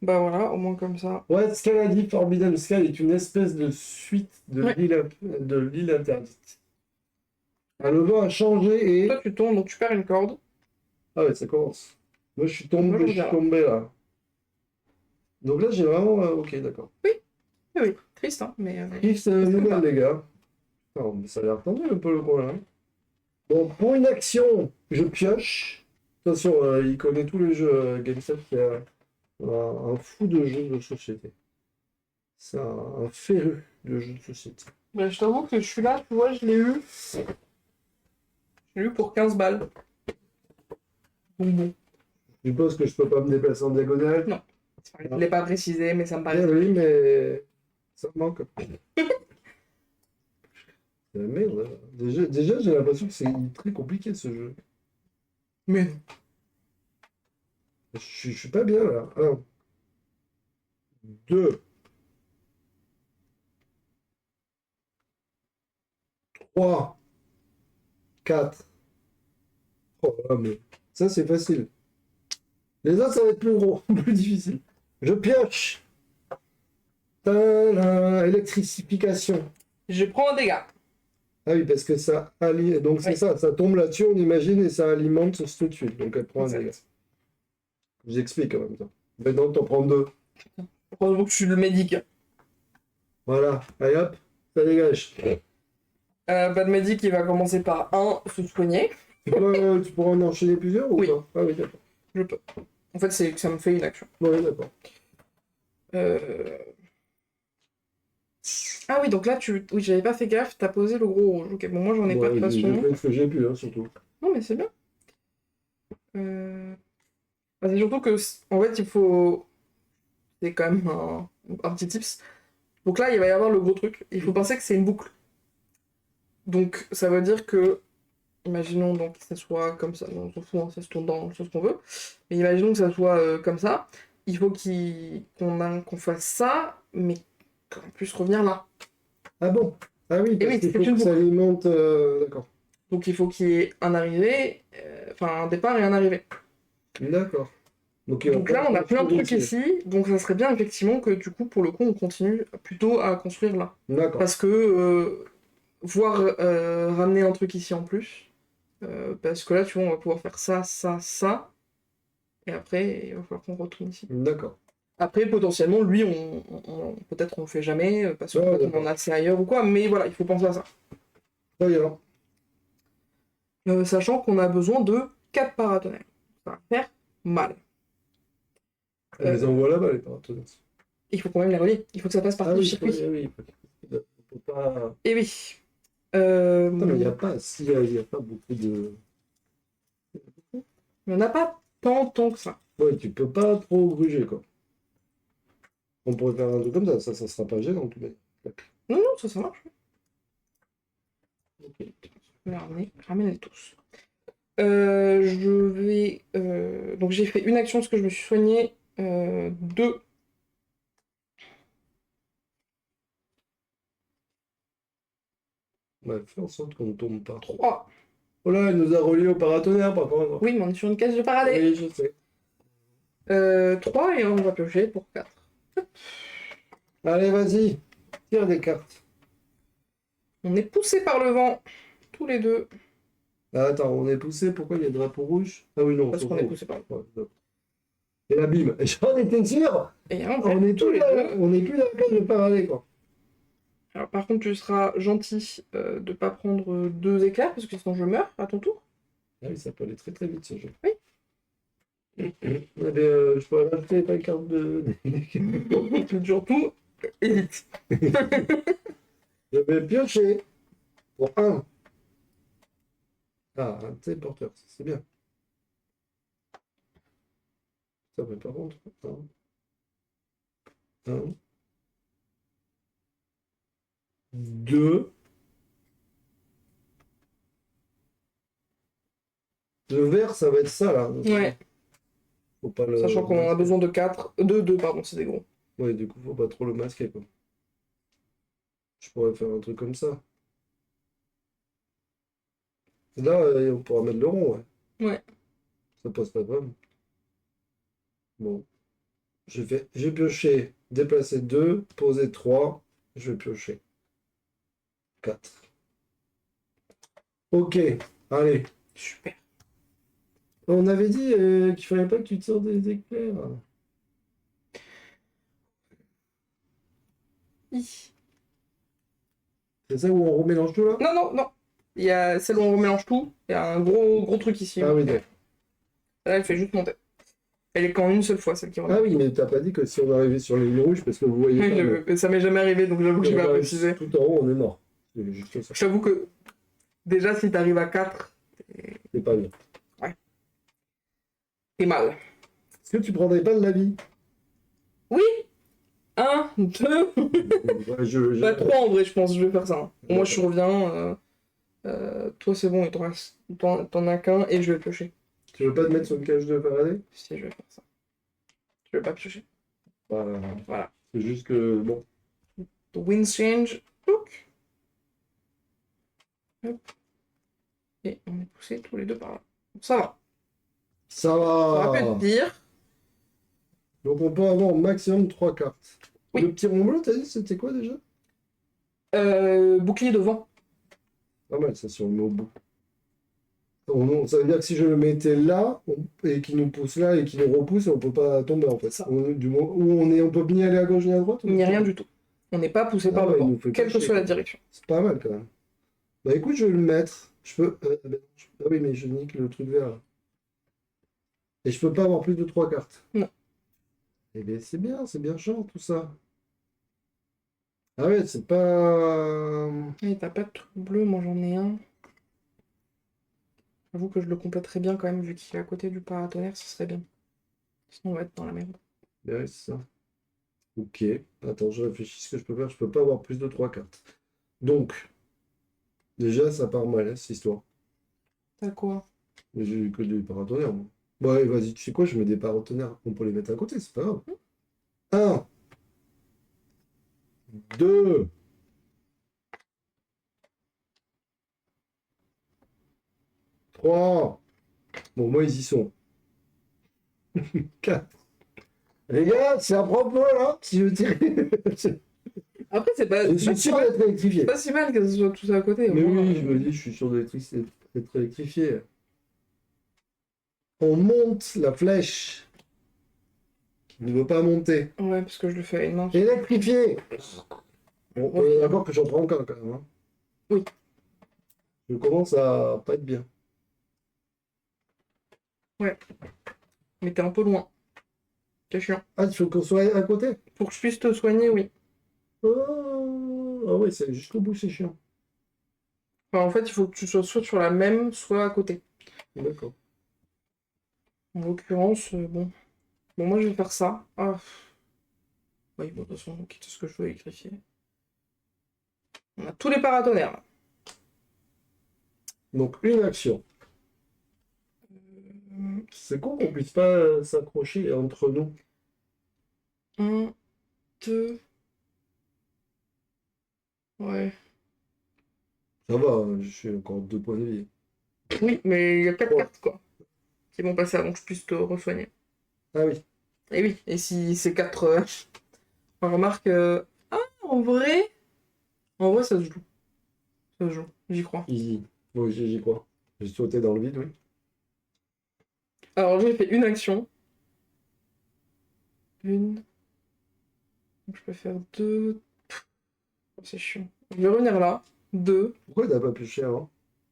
bah voilà, au moins comme ça. Ouais, ce qu'elle a dit, Forbidden Sky est une espèce de suite de Ouais. l'île interdite. Ah, le vent a changé et. Toi, tu tombes, donc tu perds une corde. Ah ouais, ça commence. Moi, je suis Moi, je tombé regarde. là. Donc là, j'ai vraiment. Ok, d'accord. Oui, triste, hein, mais. Rift nouvelle, les gars. Non, mais ça a l'air tendu un peu le coin là. Bon, pour une action, je pioche. Attention, il connaît tous les jeux GameStop, c'est un fou de jeux de société. C'est un féru de jeux de société. Bah, je t'avoue que je suis là, tu vois, je l'ai eu. Je l'ai eu pour 15 balles. Donc bon. Je suppose que je peux pas me déplacer en diagonale. Non. Je l'ai pas précisé, mais ça me Ah paraît. oui, mais ça me manque. C'est la merde. Hein. Déjà j'ai l'impression que c'est très compliqué ce jeu. Mais non. Je suis pas bien là. 1, 2, 3, 4. Oh là, mais ça c'est facile. Les autres ça va être plus gros, plus difficile. Je pioche. Tadam, électrification. Je prends un dégât. Ah oui, parce que ça alimente. Donc c'est Oui. ça tombe là-dessus, on imagine, et ça alimente cette tuile. Donc elle prend un Exact. dégât. J'explique en même temps. Maintenant, t'en prends 2. Heureusement que je suis le médic. Voilà. Allez hop, ça dégage. Bah, le médic, il va commencer par un se soigner. Tu pourras en enchaîner plusieurs ou Oui. pas? Ah oui, d'accord. Je peux. En fait, c'est que ça me fait une action. Ouais, d'accord. Ah oui, donc là, oui, j'avais pas fait gaffe, t'as posé le gros rouge. Ok, bon, moi j'en ai pas de toute J'ai façon. fait ce que j'ai pu, hein, surtout. Non, mais c'est bien. Bah, c'est surtout que, en fait, il faut. C'est quand même un petit tips. Donc là, il va y avoir le gros truc. Il faut penser que c'est une boucle. Donc, ça veut dire que. Imaginons donc que ça soit comme ça. Non, on s'en fout, hein, ça se tourne dans le sens qu'on veut. Mais imaginons que ça soit comme ça. Il faut qu'on fasse ça, mais qu'on puisse revenir là. Ah bon? Ah oui, parce oui, qu'il c'est faut une que ça boucle. alimente... D'accord. Donc il faut qu'il y ait un arrivé, enfin un départ et un arrivé. D'accord. Donc Donc là, on a plein de trucs ici, donc ça serait bien effectivement que du coup, pour le coup, on continue plutôt à construire là. D'accord. Parce que voir ramener un truc ici en plus, parce que là, tu vois, on va pouvoir faire ça, ça, ça, et après, il va falloir qu'on retourne ici. D'accord. Après, potentiellement, lui, peut-être on le fait jamais, parce que Ouais, peut-être on d'accord. en a assez ailleurs ou quoi, mais voilà, il faut penser à ça. Très bien. Sachant qu'on a besoin de 4 paratonnerres. Ça va faire mal. On les envoie là-bas, les paratonnerres. Il faut quand même les relier. Il faut que ça passe par Ah le oui, circuit. oui, oui. Faut pas... Et oui. Non, mais il n'y a pas, si, il y a pas beaucoup de... Il n'y en a pas tant que ça. Ouais, tu peux pas trop gruger, quoi. On pourrait faire un truc comme ça sera pas gênant, tout mais... Non, non, ça marche. Ok. Je vais ramène-les tous. Je vais... Donc j'ai fait une action parce que je me suis soignée. Deux. Ouais, fais en sorte qu'on ne tombe pas. Trois. Oh là, elle nous a reliés au paratonnerre, par contre. Oui, mais on est sur une case de paradis. Oui, je sais. 3 et on va piocher pour 4. Allez, vas-y. Tire des cartes. On est poussé par le vent, tous les deux. Ah, attends, on est poussé, pourquoi il y a le drapeau rouge? Ah oui, non, Parce c'est qu'on est rouge. poussé par le vent. Ouais, d'accord. Et la bim. J'en étais sûr. Et on On est tous tous les là, deux. on est plus dans la case de paradis, quoi. Alors par contre, tu seras gentil de pas prendre 2 éclairs, parce que sinon je meurs à ton tour. Ah oui, ça peut aller très très vite, ce jeu. Oui. Allez, je pourrais rajouter pas une carte de... Tu toujours tout, évite. Je vais piocher pour un. Ah, un téléporteur, ça, c'est bien. Ça mais par contre, un, deux. Le vert, ça va être ça, là. Ouais. Faut pas le... Sachant qu'on en a besoin de 4. 2, pardon, c'est des gros. Ouais, du coup, faut pas trop le masquer, quoi. Je pourrais faire un truc comme ça. Là, on pourra mettre le rond, ouais. Ouais. Ça passe pas vraiment. Bon. J'ai pioché, déplacer 2, poser 3. Je vais piocher 4. Ok, allez. Super. On avait dit qu'il fallait pas que tu te sors des éclairs. Hi. C'est ça où on remélange tout là? Non, non, non. Il y a celle où on remélange tout. Il y a un gros truc ici. Ah oui, d'accord. Là, elle fait juste monter. Elle est qu'en une seule fois, celle qui Ah remonte. oui, mais t'as pas dit que si on arrivait sur les lignes rouges, parce que vous voyez pas, mais Mais ça m'est jamais arrivé, donc j'avoue que si j'ai on pas arrive précisé. tout en haut, on est mort. C'est juste ça. Je t'avoue que déjà, si t'arrives à 4, C'est pas bien. t'es mal. Est-ce que tu prendrais pas de la vie? Oui. 1, 2, Ouais, bah 3 en vrai, je pense, je vais faire ça. Hein. Moi, je D'accord. reviens. Toi, c'est bon, t'en as qu'un et je vais piocher. Tu veux pas te mettre sur une cage de Faraday? Si, je vais faire ça. Je vais pas piocher. Bah, Voilà. c'est juste que, bon. The winds change. Touc. Hop. Et on est poussés tous les deux par là. Ça va. Ça Ça aurait pu va! être pire. Donc on peut avoir au maximum 3 cartes. Oui. Le petit rond bleu, t'as dit, c'était quoi déjà? Bouclier de vent. Pas mal, ça, si on le met au bout. Ça veut dire que si je le mettais là, et qu'il nous pousse là, et qu'il nous repousse, on peut pas tomber, en fait. Ça. Du moment où on peut ni aller à gauche ni à droite? Il n'y a rien du tout. On n'est pas poussé Ah par le ouais, il vent, nous fait quelle pas que chier, soit la quoi. direction. C'est pas mal, quand même. Bah écoute, je vais le mettre. Je peux... ah oui, mais je nique le truc vert, là. Et je peux pas avoir plus de 3 cartes. Non. Eh bien, c'est bien chiant, tout ça. Ah ouais, c'est pas... Et t'as pas de truc bleu, moi j'en ai un. J'avoue que je le compléterais bien quand même, vu qu'il est à côté du paratonnerre, ce serait bien. Sinon on va être dans la merde. Ben oui, c'est ça. Ok. Attends, je réfléchis ce que je peux faire. Je peux pas avoir plus de 3 cartes. Donc, déjà, ça part mal, hein, cette histoire. T'as quoi? Mais j'ai eu que des paratonnerres, moi. Bon, allez, vas-y, tu sais quoi, je mets des paratonnerres. On peut les mettre à côté, c'est pas grave. 1, 2, 3. Bon, moi, ils y sont. 4. Les gars, c'est à propos, là. Si je tire... Après, c'est pas, Je suis sûr d'être électrifié. pas si mal que ce soit tout ça à côté. Au Mais moins, oui, je me dis, je suis sûr d'être électrifié. On monte la flèche. Il ne veut pas monter. Ouais, parce que je le fais à une main. Électrifié. Bon, Ouais. d'accord que j'en prends qu'un quand même. Hein. Oui. Je commence à pas être bien. Mais t'es un peu loin. C'est chiant. Ah, il faut qu'on soit à côté. Pour que je puisse te soigner, oui. Ah ouais, c'est jusqu'au bout, c'est chiant. Enfin, en fait, il faut que tu sois soit sur la même, soit à côté. D'accord. En l'occurrence, bon. Bon, moi, je vais faire ça. Ah, oui, bon, de toute façon, quitte à ce que je veux électrifier. On a tous les paratonnerres, là. Donc, une action. Euh, C'est con qu'on puisse pas s'accrocher entre nous. Un, deux... Ouais. Ça va, hein, je suis encore 2 points de vie. Oui, mais il y a 4 Trois. cartes, quoi, qui vont passer avant que je puisse te resoigner. Ah oui, Et oui, et si ces 4... on remarque... Ah, en vrai... En vrai, ça se joue. Ça se joue, j'y crois. easy. Oui, j'y crois. J'ai sauté dans le vide, oui. Alors, j'ai fait une action. Une... Je peux faire deux... Oh, c'est chiant. Je vais revenir là. Deux... Pourquoi t'as pas pioché avant?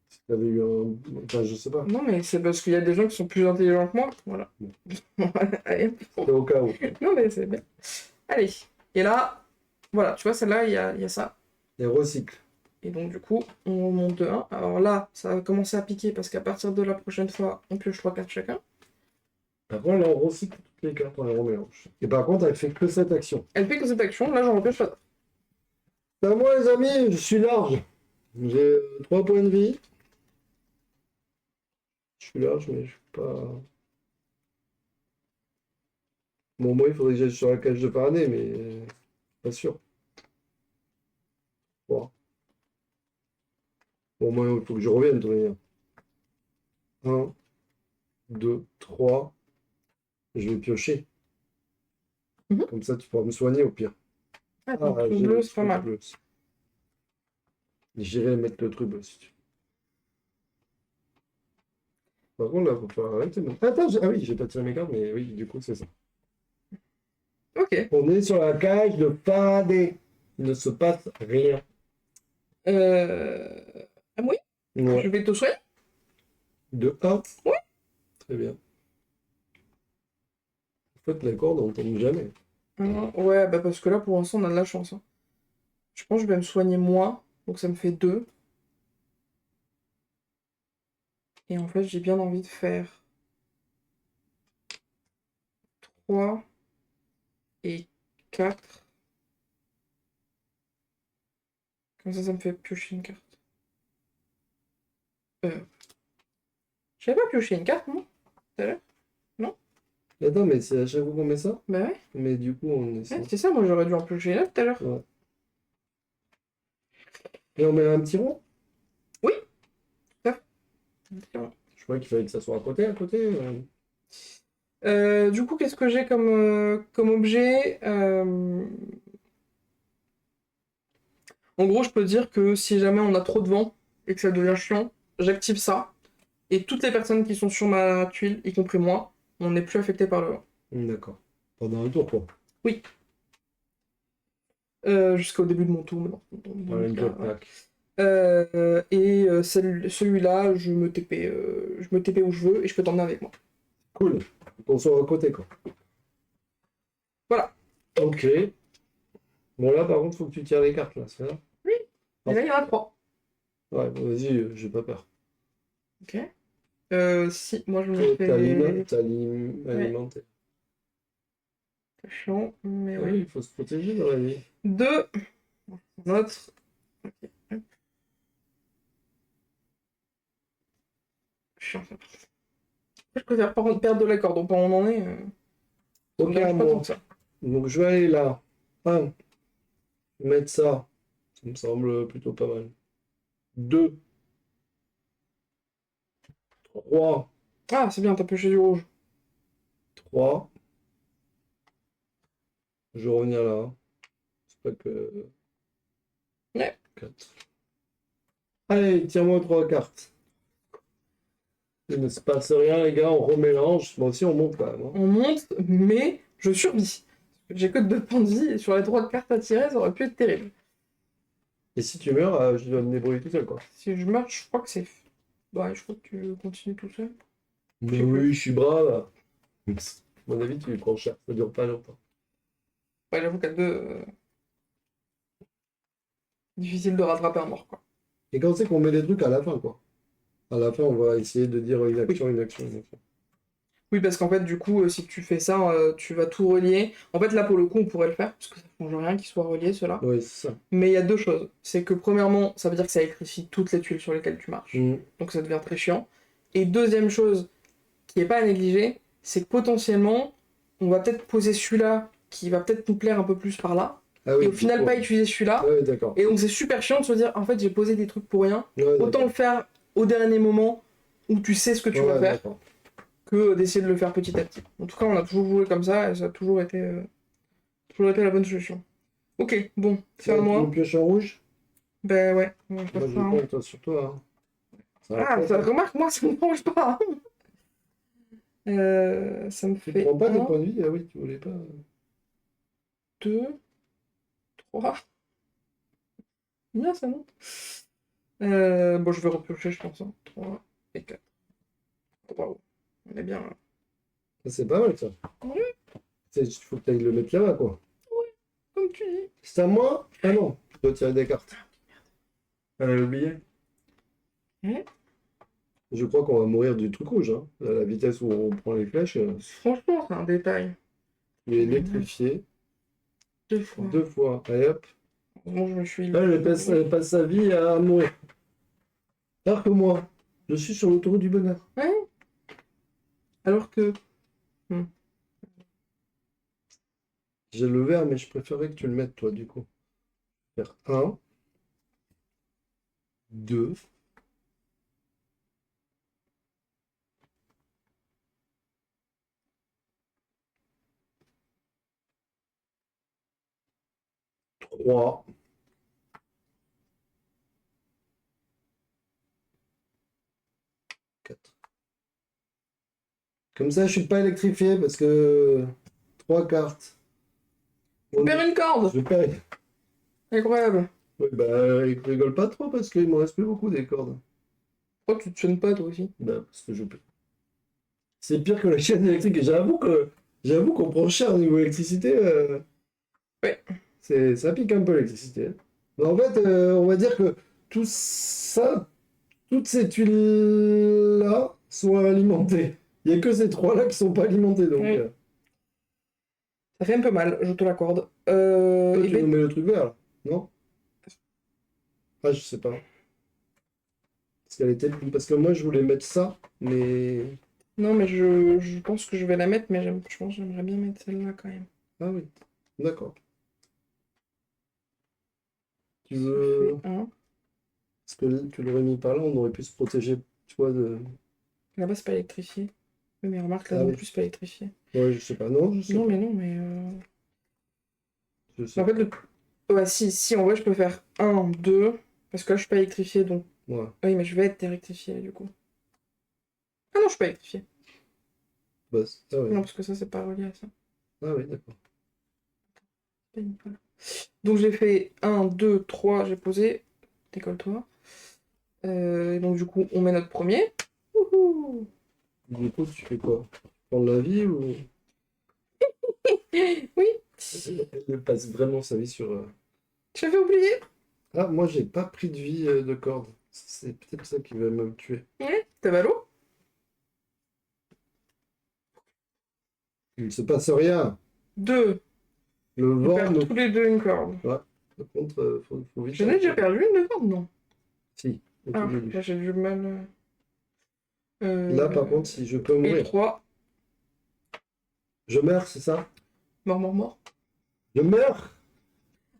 Si t'avais eu un... Enfin, je sais pas. Non, mais c'est parce qu'il y a des gens qui sont plus intelligents que moi. Voilà. Allez. C'était au cas où. Non, mais c'est bien. Allez. Et là, voilà, tu vois, celle-là, il y a ça. Et recycle. Et donc, du coup, on monte de 1. Alors là, ça va commencer à piquer parce qu'à partir de la prochaine fois, on pioche 3 cartes chacun. Par contre, là, on recycle toutes les cartes, on les remélange. Et par contre, elle fait que cette action. Elle fait que cette action. Là, j'en repioche pas. C'est à moi, les amis, je suis large. J'ai 3 points de vie. Je suis large, mais je suis pas... Bon, moi, il faudrait que j'aille sur la cage de Faraday, mais pas sûr. Bon, bon moi, il faut que je revienne, de toute manière. 1, 2, 3. Je vais piocher. Mhm. Comme ça, tu pourras me soigner au pire. Ah, Ah, donc le j'ai bleu, le c'est pas truc mal. bleu. J'irai mettre le truc bleu, si tu veux. Par contre, là, faut pas arrêter. Attends, ah oui, j'ai pas tiré mes cartes, mais oui, du coup, c'est ça. Ok. On est sur la cage de Faraday. Il ne se passe rien. Ah oui, je Ouais. vais te soigner. De 1. Ouais. Très bien. En fait, la corde, on tombe jamais. Ouais, bah parce que là, pour l'instant, on a de la chance, hein. Je pense que je vais me soigner moins. Donc ça me fait 2. Et en fait, j'ai bien envie de faire 3 et 4. Comme ça me fait piocher une carte. Euh, J'avais pas pioché une carte, moi, tout à l'heure? Non? Attends, mais c'est à chaque fois qu'on met ça? Bah ouais. Mais du coup, on est Ouais, ça. c'est ça, moi j'aurais dû en piocher une tout à l'heure. Ouais. Et on met un petit rond? Oui, tout à fait. Bon. Je croyais qu'il fallait que ça soit à côté, à côté. Du coup, qu'est-ce que j'ai comme objet? En gros, je peux dire que si jamais on a trop de vent et que ça devient chiant, j'active ça. Et toutes les personnes qui sont sur ma tuile, y compris moi, on n'est plus affecté par le vent. D'accord. Pendant un tour, quoi. Oui. Jusqu'au début de mon tour, mais non. Dans mon Une cas, job voilà. pack. Celui-là, je me TP où je veux et je peux t'emmener avec moi. Cool. Faut qu'on soit à côté, quoi. Voilà. Ok. Bon, là, par contre, faut que tu tires les cartes, là, c'est ça? Oui. Et là, il y en a 3. Ouais, bon, vas-y, j'ai pas peur. Ok. Si, moi je me fais... Ouais, Alimenter. c'est chiant, mais Ah ouais. oui, il faut se protéger dans la vie. 2. Notre. Ok. Hop. Chiant, ça. Je préfère par contre perdre de la corde, donc on en est. Ça me Ok, à dérange pas tant moi. que ça. Donc, je vais aller là. 1. Mettre ça. Ça me semble plutôt pas mal. 2. 3. Ah, c'est bien, t'as pioché du rouge. 3. Je vais revenir là. C'est pas que... Ouais. 4. Allez, tire-moi 3 cartes. Il ne se passe rien, les gars, on remélange. Bon, si on monte quand même, hein. On monte, mais je survis. J'ai que 2 points de vie et sur les 3 cartes à tirer, ça aurait pu être terrible. Et si tu meurs, je dois me débrouiller tout seul, quoi. Si je meurs, je crois que c'est. Ouais, je crois que tu continues tout seul. Mais oui, je suis brave. À mon avis, tu lui prends cher. Ça dure pas longtemps. Ouais, j'avoue qu'à 2. difficile de rattraper un mort, quoi. Et quand c'est qu'on met les trucs à la fin, quoi. À la fin, on va essayer de dire une action, une action, une action. Oui, parce qu'en fait, du coup, si tu fais ça, tu vas tout relier. En fait, là, pour le coup, on pourrait le faire, parce que ça change rien qu'il soit relié, cela. Ouais, c'est ça. Mais il y a deux choses. C'est que, premièrement, ça veut dire que ça électrifie toutes les tuiles sur lesquelles tu marches. Mm. Donc ça devient très chiant. Et deuxième chose, qui n'est pas à négliger, c'est que potentiellement, on va peut-être poser celui-là, qui va peut-être nous plaire un peu plus par là, Ah oui, et au final, pas utiliser celui-là. Ah oui, d'accord. Et donc c'est super chiant de se dire, en fait, j'ai posé des trucs pour rien. Ouais, Autant d'accord. le faire au dernier moment, où tu sais ce que tu vas Ouais, faire, d'accord. que d'essayer de le faire petit à petit. En tout cas, on a toujours joué comme ça, et ça a toujours été la bonne solution. Ok, bon, c'est à Ouais, moi. une pioche en rouge? Ben ouais, on va faire Moi, ça. je Hein. compte sur toi. Hein. Ça va Ah, pas, ça, ça. remarque, moi, ça me dérange pas. Ça me Tu fait prends pas tes 1, points de vie? Ah oui, tu voulais pas. 2, 3. Bien ça, non? Bon, je vais repiocher, je pense. Hein. 3 et 4. Bravo. On est bien là. Ça, c'est pas mal, ça. Ouais, Il faut que tu ailles le mettre là-bas, quoi. comme tu dis. C'est à moi? Ah non, tu dois tirer des cartes. Elle a oublié. Ouais. Je crois qu'on va mourir du truc rouge. Hein. À la vitesse où on prend les flèches, Franchement, c'est un détail. il est électrifié 2 fois. 2 fois. Allez hop. Bon, je me suis... Là, elle passe sa vie à mourir. Alors que moi, je suis sur l'autoroute du bonheur. Ouais. Alors que... J'ai le vert, mais je préférais que tu le mettes, toi, du coup. Faire 1, 2, 3, 4. Comme ça, je suis pas électrifié parce que 3 cartes. Tu perds une corde. Je perds. Incroyable. Ouais, bah, il rigole pas trop parce qu'il me reste plus beaucoup des cordes. Pourquoi tu te sonnes pas, toi aussi? Bah, parce que je peux. C'est pire que la chaîne électrique. Et j'avoue qu'on prend cher au niveau électricité. Ouais. Ça pique un peu l'électricité. Mais en fait, on va dire que tout ça, toutes ces tuiles-là sont alimentées. Il n'y a que ces trois-là qui sont pas alimentées. Donc, Oui. Ça fait un peu mal, je te l'accorde. toi, Et tu nous ben... mets le truc vert, là, non? Ah, je sais pas. Parce que moi, je voulais mettre ça, mais... Non, mais je pense que je vais la mettre, mais je pense que j'aimerais bien mettre celle-là quand même. Ah oui, d'accord. Tu Ça veux... fait 1. Parce que là, tu l'aurais mis par là, on aurait pu se protéger, tu vois, de... Là-bas, c'est pas électrifié. Oui, mais remarque, là Ah non oui. plus, c'est pas électrifié. Ouais, je sais pas. Non, je sais Non, pas. mais non, mais... Je sais En fait, ouais, si, en vrai, je peux faire 1, 2, parce que là, je suis pas électrifié, donc... pas. Ouais. Oui, mais je vais être électrifié, du coup. Ah non, je suis pas électrifié. Bah, ah ouais. Non, parce que ça, c'est pas relié à ça. Ah oui, d'accord. Voilà. Donc, j'ai fait 1, 2, 3, j'ai posé. Décolle-toi. Et donc, du coup, on met notre premier. Wouhou. Du coup, tu fais quoi? Prendre la vie ou... Oui, Elle passe vraiment sa vie sur... j'avais oublié. Ah, moi, j'ai pas pris de vie de corde. C'est peut-être ça qui va me tuer. Ouais, t'as Valo? Il ne se passe rien. 2. Le On vent perd me... tous les deux une corde. Ouais. Par contre, faut vite... J'en ai déjà perdu une de corde, non? Si, au tout Ah, début. là, j'ai du mal. Là, par contre, si je peux Et mourir. 3. Je meurs, c'est ça? Mort, mort, mort. Je meurs!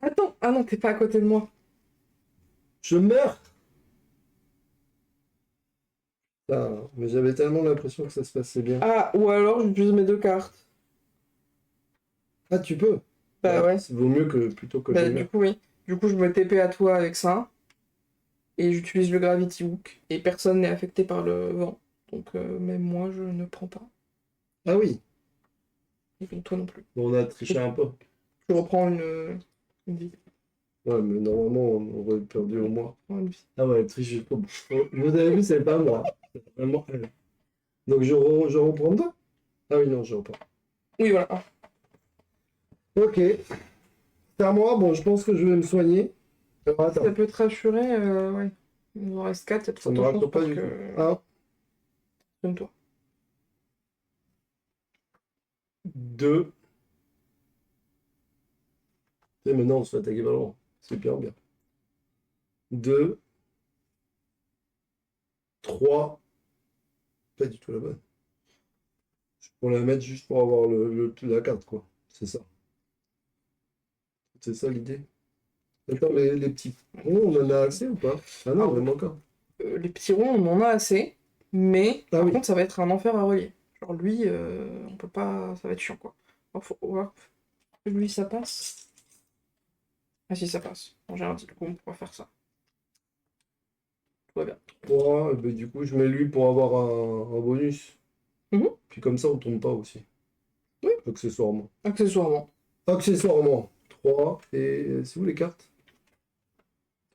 Attends, ah non, t'es pas à côté de moi. Je meurs! Ah, mais j'avais tellement l'impression que ça se passait bien. Ah, ou alors j'utilise mes 2 cartes. Ah, tu peux? Bah ouais. Vaut mieux que plutôt que je Bah, meure. du coup, oui. Du coup, je me TP à toi avec ça. Et j'utilise le Gravity Hook. Et personne n'est affecté par le vent. Donc, même moi, je ne prends pas. Ah oui, Et donc, toi non plus. bon, on a triché un peu. Je reprends une vie. Ouais, mais normalement, on aurait perdu au moins. Une vie. Ah ouais, elle triche jusqu'au bout. Vous avez vu, c'est pas moi. C'est vraiment elle. Donc je reprends deux? Ah oui, non, je reprends. Oui, voilà. Ah. Ok. C'est à moi. Bon, je pense que je vais me soigner. Alors, attends. Ça peut te rassurer, ouais. Il nous en reste 4, il y a de Ça me fortes chances rassure pas pour du tout. que... 1, Donne-toi. 2. Et maintenant, on se fait attaquer par le vent. C'est bien, bien. 2, 3. Pas du tout la bonne. Pour la mettre juste pour avoir la carte, quoi. C'est ça. C'est ça l'idée. Attends, les petits ronds, on en a assez ou pas? Ah non, il en manque un. Les petits ronds, on en a assez, mais Ah par oui. contre, ça va être un enfer à relier. Genre lui, on peut pas... Ça va être chiant, quoi. Oh, faut... ouais. Lui, ça passe. Ah si, ça passe. Bon, j'ai un dit, du coup, on pourra faire ça. Tout va bien. 3, et ben, du coup, je mets lui pour avoir un bonus. Mhm. Puis comme ça, on tombe pas aussi. Oui. Accessoirement. Accessoirement. Accessoirement. 3. Et c'est où les cartes?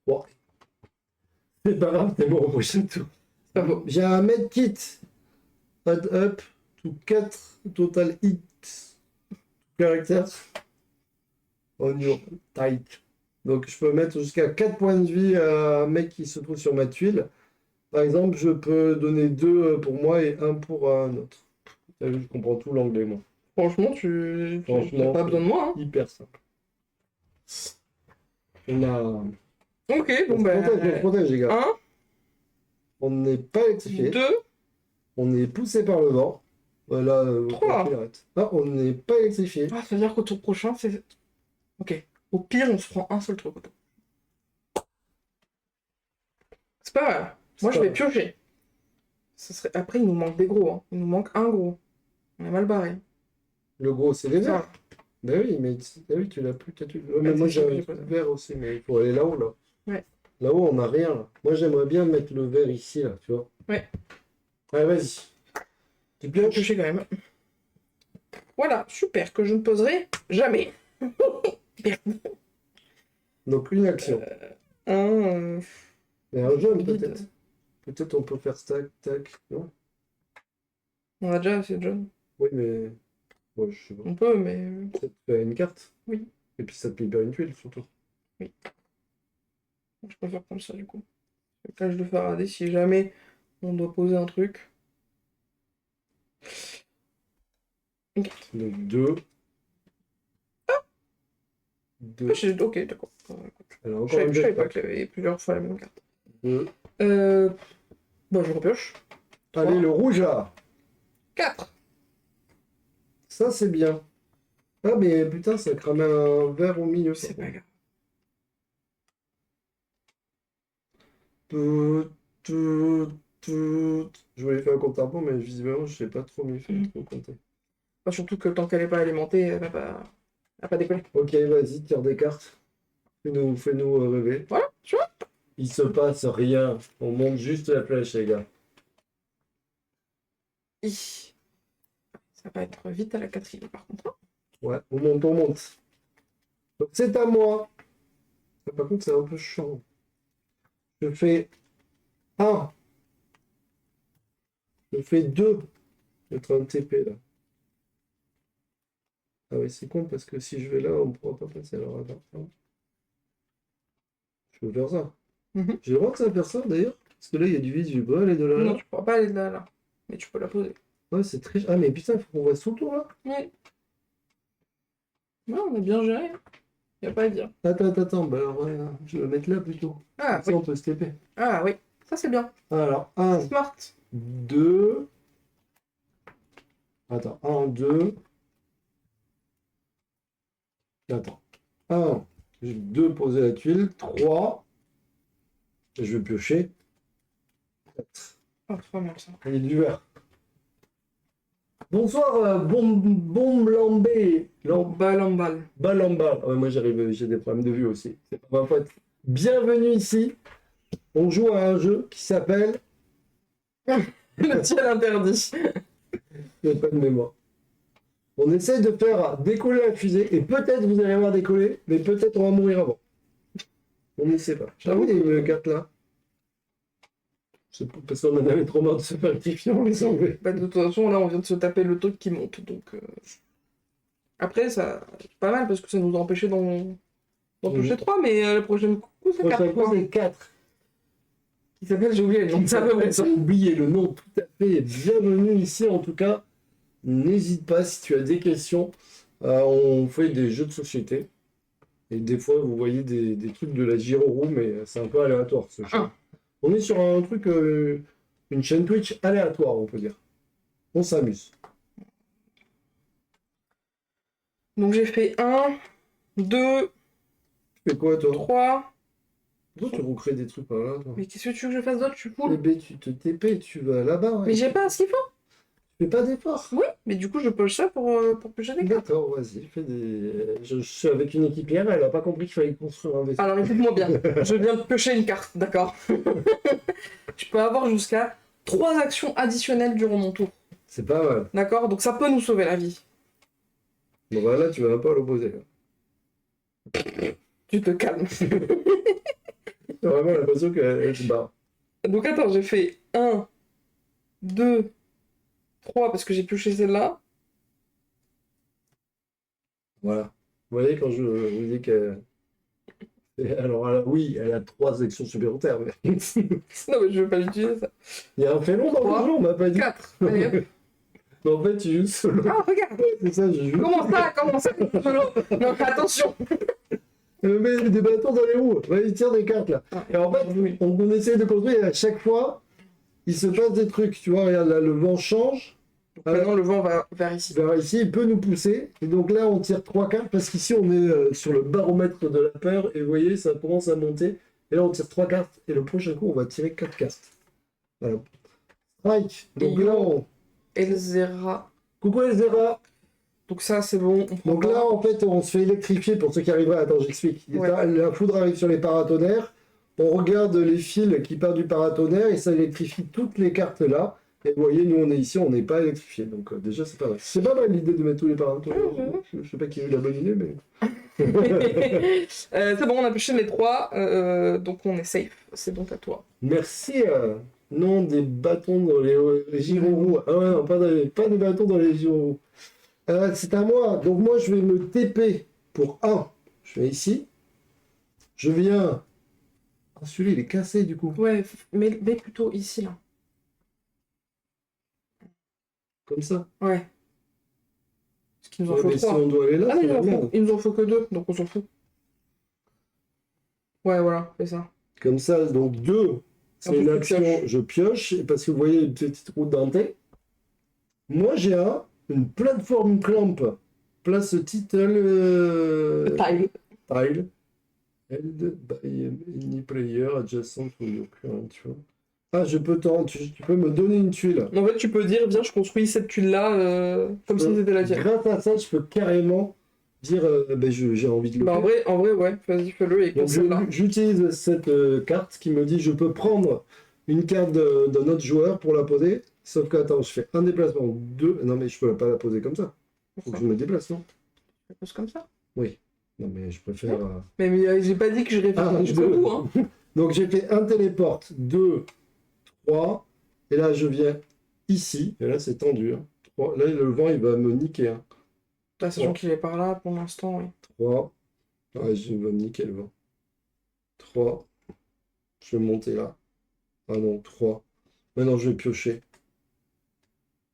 3. C'est pas grave, c'est bon au prochain tour. Pas faux. J'ai un medkit. Add up to 4 total hits. Characters on your type. Donc je peux mettre jusqu'à 4 points de vie à un mec qui se trouve sur ma tuile. Par exemple, je peux donner 2 pour moi et 1 pour un autre. T'as vu, je comprends tout l'anglais, moi. Franchement, tu Franchement, n'as pas besoin de moi, hein. hyper simple. On a... Ok, On bon se ben... protège, on se protège, les gars. 1, On n'est pas électrifié. 2, On est poussé par le vent. Voilà, 3. il arrête. Ah, on n'est pas électrifié. Ah, ça veut dire qu'au tour prochain, c'est... Ok. Au pire, on se prend un seul truc au tour. C'est pas mal. Moi, C'est je pas vais mal. piocher. Ça serait... Après, il nous manque des gros, hein. Il nous manque un gros. On est mal barré. Le gros, c'est les Ça verts. va. Ben oui, mais ah oui, tu l'as plus, t'as tout. Ouais, mais Ah, moi c'est j'ai ça que un j'ai pas. vert aussi, mais il faut aller là-haut, là. Ouais. Là-haut, on n'a rien, là. Moi, j'aimerais bien mettre le vert ici, là, tu vois. Ouais. Ouais, vas-y. Tu Je vais pioches? piocher quand même. Voilà, super, que je ne poserai jamais. Donc, une action. Un... Et un jaune, vide. peut-être. Peut-être on peut faire stack, tac. Non? On a déjà assez de jaunes. Oui, mais. Ouais, je sais pas. On peut, mais... Ça te fait une carte. Oui. Et puis ça te libère une tuile, surtout. Oui. Je préfère prendre ça, du coup. Le cache de Faraday, si jamais on doit poser un truc. Une carte. Donc, 2. 2. Ah, ok, d'accord. Alors, Je encore une savais pas jetpack. qu'il y avait plusieurs fois la même carte. 2. Bah, je repioche. Allez, le rouge, là. 4. Ça, c'est bien. Ah, mais putain, ça crame un vert au milieu. C'est pas grave. Je voulais faire un compte à rebours, mais visiblement, je sais pas trop mieux faire trop compter. Bah, surtout que tant qu'elle est pas alimentée, elle va pas décoller. Ok, vas-y, tire des cartes. Fais-nous rêver. Voilà, tu vois. Il se passe rien. On monte juste la flèche, les gars. Ça va être vite à la 4e, par contre. Hein. Ouais, on monte, on monte. Donc, c'est à moi. Ah, par contre, c'est un peu chiant. Je fais 1. Je fais 2. Je vais être un TP, là. Ah oui, c'est con, parce que si je vais là, on ne pourra pas passer. Alors, attends. Je peux faire ça. Mhm. J'ai le droit de faire ça, d'ailleurs? Parce que là, il y a du vide, je peux aller de là à Non, là. tu pourras pas aller de là à là. Mais tu peux la poser. Ouais, c'est très... Ah, mais putain, il faut qu'on voit son tour, là. Ouais. Ouais, on a bien géré. Hein. Y a pas à dire. Attends. Bah, alors, ouais, je vais le mettre là, plutôt. Ah, Comme ça, oui. on peut se TP. Ah, oui. Ça, c'est bien. Alors, 1, Smart. 2... Attends, 1, 2... Attends. 1, 2, poser la tuile. 3... Je vais piocher. 4. Oh, c'est pas mal, ça. Il y a du vert. Bonsoir, Bombe Lambé. Balle. Balamba. Ouais, moi j'arrive, j'ai des problèmes de vue aussi. C'est pas ma faute. Bienvenue ici. On joue à un jeu qui s'appelle Le ciel interdit. Il n'y a pas de mémoire. On essaie de faire décoller la fusée et peut-être vous allez voir décoller, mais peut-être on va mourir avant. On ne sait pas. J'avoue J'avoue que- les cartes là. C'est parce qu'on en avait trop marre de se faire rectifier, on les a enlevés. Bah, de toute façon, là, on vient de se taper le truc qui monte. Donc, après, ça, c'est pas mal parce que ça nous a empêché d'en On toucher 3, mais le prochain coup, c'est 4. Prochain coup, c'est 4. Qui s'appelle, j'ai oublié le nom, c'est à peu près ça. Oubliez le nom, tout à fait. Bienvenue ici, en tout cas. N'hésite pas si tu as des questions. On fait des jeux de société. Et des fois, vous voyez des trucs de la Giroroom, mais c'est un peu aléatoire, ce jeu. On est sur un truc, une chaîne Twitch aléatoire, on peut dire. On s'amuse. Donc j'ai fait 1, 2, Tu fais quoi, toi? 3. Pourquoi tu recrées des trucs par là, toi? Mais qu'est-ce que tu veux que je fasse d'autre? Je suis Eh cool. ben, tu te TP, tu vas là-bas. Ouais. Mais j'ai pas ce qu'il faut. Tu fais pas d'efforts. Oui, mais du coup, je poche ça pour piocher des cartes. D'accord, vas-y, fais des. Je suis avec une équipière, elle a pas compris qu'il fallait construire un vaisseau. Alors écoute-moi bien, je viens de piocher une carte, d'accord? Je peux avoir jusqu'à 3 actions additionnelles durant mon tour, C'est pas mal. d'accord? Donc ça peut nous sauver la vie. Bon, bah là, tu vas un peu à l'opposé. Tu te calmes. J'ai vraiment l'impression qu'elle se barre. Donc attends, j'ai fait 1, 2, 3 parce que j'ai pioché celle-là. Voilà. Vous voyez, quand je vous dis qu'elle. Alors, oui, elle a 3 actions supplémentaires. Mais... Non mais je veux pas l'utiliser ça. Il y a un prénom dans le jeu, on m'a pas dit. 4. Allez hop. Mais en fait, tu joues solo. Ah regarde. C'est ça, je joue. Comment ça solo? Non mais attention. Mais des bâtons dans les roues. Vas-y, tire des cartes là. Et en fait, on essaie de construire et à chaque fois, il se passe des trucs. Tu vois, regarde là, le vent change. Maintenant le vent va vers ici. Vers ici, il peut nous pousser. Et donc là, on tire 3 cartes parce qu'ici, on est sur le baromètre de la peur. Et vous voyez, ça commence à monter. Et là, on tire 3 cartes. Et le prochain coup, on va tirer 4 cartes. Voilà. Strike. Donc là, on. Elzera. Coucou Elzera. Donc ça c'est bon. On prend Donc pas. là, en fait, on se fait électrifier pour ceux qui arriveraient. Attends, j'explique. Ouais. La foudre arrive sur les paratonnerres. On regarde les fils qui partent du paratonnerre et ça électrifie toutes les cartes là. Et vous voyez, nous on est ici, on n'est pas électrifié. Donc déjà, c'est pas mal. C'est pas mal l'idée de mettre tous les paratonnerres. Je sais pas qui a eu la bonne idée, mais. C'est bon, on a pêché les 3, donc on est safe. C'est bon à toi. Merci. Non, des bâtons dans les gyroroues. Ah ouais, non, pas des bâtons dans les gyroroues. C'est à moi. Donc moi, je vais me TP pour 1. Je vais ici. Je viens. Ah, celui-là, il est cassé du coup. Ouais, mais plutôt ici là. Comme ça. Ouais. Parce qu'il nous en Ouais, faut mais si 3. on doit aller là, Ah non, c'est la merde. il nous en faut que 2, donc on s'en fout. Ouais, voilà, c'est ça. Comme ça, donc 2, c'est Ensuite, une tu action, pioches. je pioche, parce que vous voyez une petite route dentée. Moi, j'ai une plateforme clamp. Place title. Tile. Tile. Held by any player adjacent to your current, tu vois. Ah, tu peux me donner une tuile. En fait, tu peux dire, viens, je construis cette tuile-là comme si c'était la tienne. Grâce à ça, je peux carrément dire, j'ai envie de le Bah, faire. en vrai, ouais, vas-y, fais-le et Donc, celle-là. j'utilise cette carte qui me dit je peux prendre une carte d'un autre joueur pour la poser. Sauf que, attends, je fais un déplacement, 2. Non, mais je peux pas la poser comme ça. Faut que je me déplace, non? Je pose comme ça. Oui. Non, mais je préfère. Mais j'ai pas dit que je réfléchis jusqu'au bout, hein. Donc, j'ai fait un téléporte, 2, 3. Et là, je viens ici. Et là, c'est tendu. Hein. 3. Là, le vent, il va me niquer. Hein. Là, sachant qu'il est par là pour l'instant, oui. 3. Ah, il va me niquer le vent. 3. Je vais monter là. Ah non, 3. Maintenant, je vais piocher.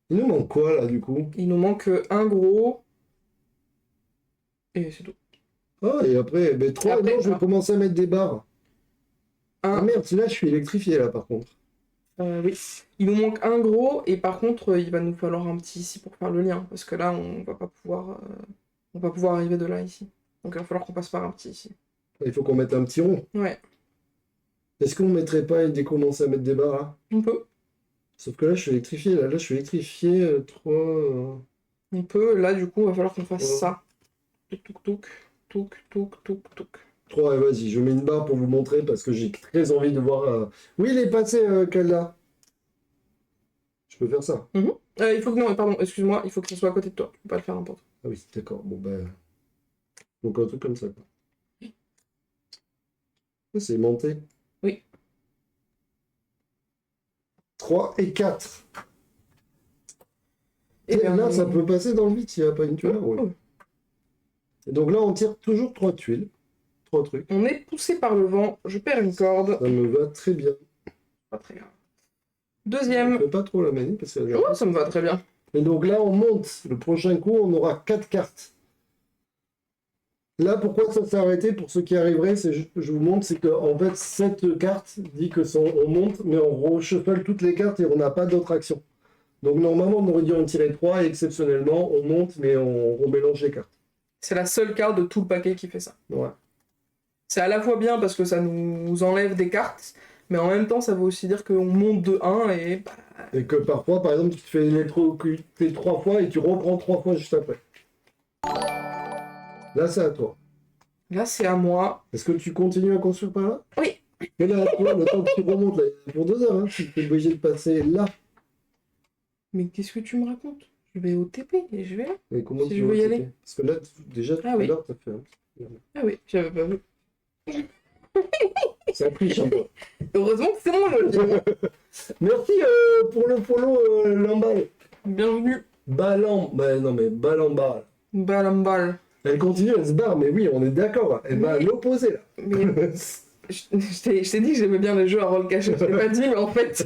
Il nous manque quoi, là, du coup? Il nous manque un gros. Et c'est tout. Ah, et après, 3, Après, non, je vais commencer à mettre des barres. Ah Un. merde, là, je suis électrifié, là, par contre. Oui. Il nous manque un gros, et par contre, il va nous falloir un petit ici pour faire le lien. Parce que là, on va pas pouvoir arriver de là, ici. Donc il va falloir qu'on passe par un petit ici. Il faut qu'on mette un petit rond. Ouais, Est-ce qu'on mettrait pas, dès qu'on commence à mettre des barres, là? on peut. Sauf que là, je suis électrifié. Là, je suis électrifié. 3. On peut. Là, du coup, il va falloir qu'on fasse Ouais. ça. Touk, touk, touk. Touk, touk, touk, touk. 3, vas-y, je mets une barre pour vous montrer parce que j'ai très envie de voir. Oui, il est passé, Kalda. Je peux faire ça. Il faut que... Non, pardon, excuse-moi, il faut que ce soit à côté de toi. Tu peux pas le faire n'importe où. Ah oui, d'accord. Bon, ben. Donc, un truc comme ça, quoi. Ah, c'est monté. Oui. 3 et 4. Et bien, là, ça peut passer dans le vide s'il n'y a pas une tuile. Ouais. Ouais. Et donc là, on tire toujours 3 tuiles. 3 trucs. On est poussé par le vent, je perds une corde. Ça me va très bien. Pas très grave. Je Deuxième. fais pas trop la manie parce que... Ouais, ça me va très bien. Et donc là, on monte. Le prochain coup, on aura 4 cartes. Là, pourquoi ça s'est arrêté pour ceux qui arriveraient, c'est je vous montre, c'est qu'en fait, cette carte dit que on monte, mais on reshuffle toutes les cartes et on n'a pas d'autres actions. Donc normalement, on aurait dû en tirer 3 et exceptionnellement, on monte, mais on remélange les cartes. C'est la seule carte de tout le paquet qui fait ça. Ouais. C'est à la fois bien parce que ça nous enlève des cartes, mais en même temps, ça veut aussi dire qu'on monte de 1 et... Et que parfois, par exemple, tu te fais électrocuter 3 fois et tu reprends 3 fois juste après. Là, c'est à toi. Là, c'est à moi. Est-ce que tu continues à construire par là? Oui. Mais là, toi, le temps que tu remontes, là, il y a pour 2 heures, hein. Tu es obligé de passer là. Mais qu'est-ce que tu me racontes? Je vais au TP et je vais là. Mais comment Si tu je veux veux y attaquer? aller. Parce que là, déjà, tout Ah à oui. l'heure, t'as fait... Ah oui, j'avais pas vu. Ça triche un peu. Heureusement que c'est mon jeu. Merci pour le follow, Lambal. Bienvenue. Ballant. Bah non, mais Ballambal. Balambal. Elle continue, elle se barre, mais oui, on est d'accord. Elle va à Mais- l'opposé, là. Mais je t'ai dit que j'aimais bien les jeux à rôle caché. Je t'ai pas dit, mais en fait,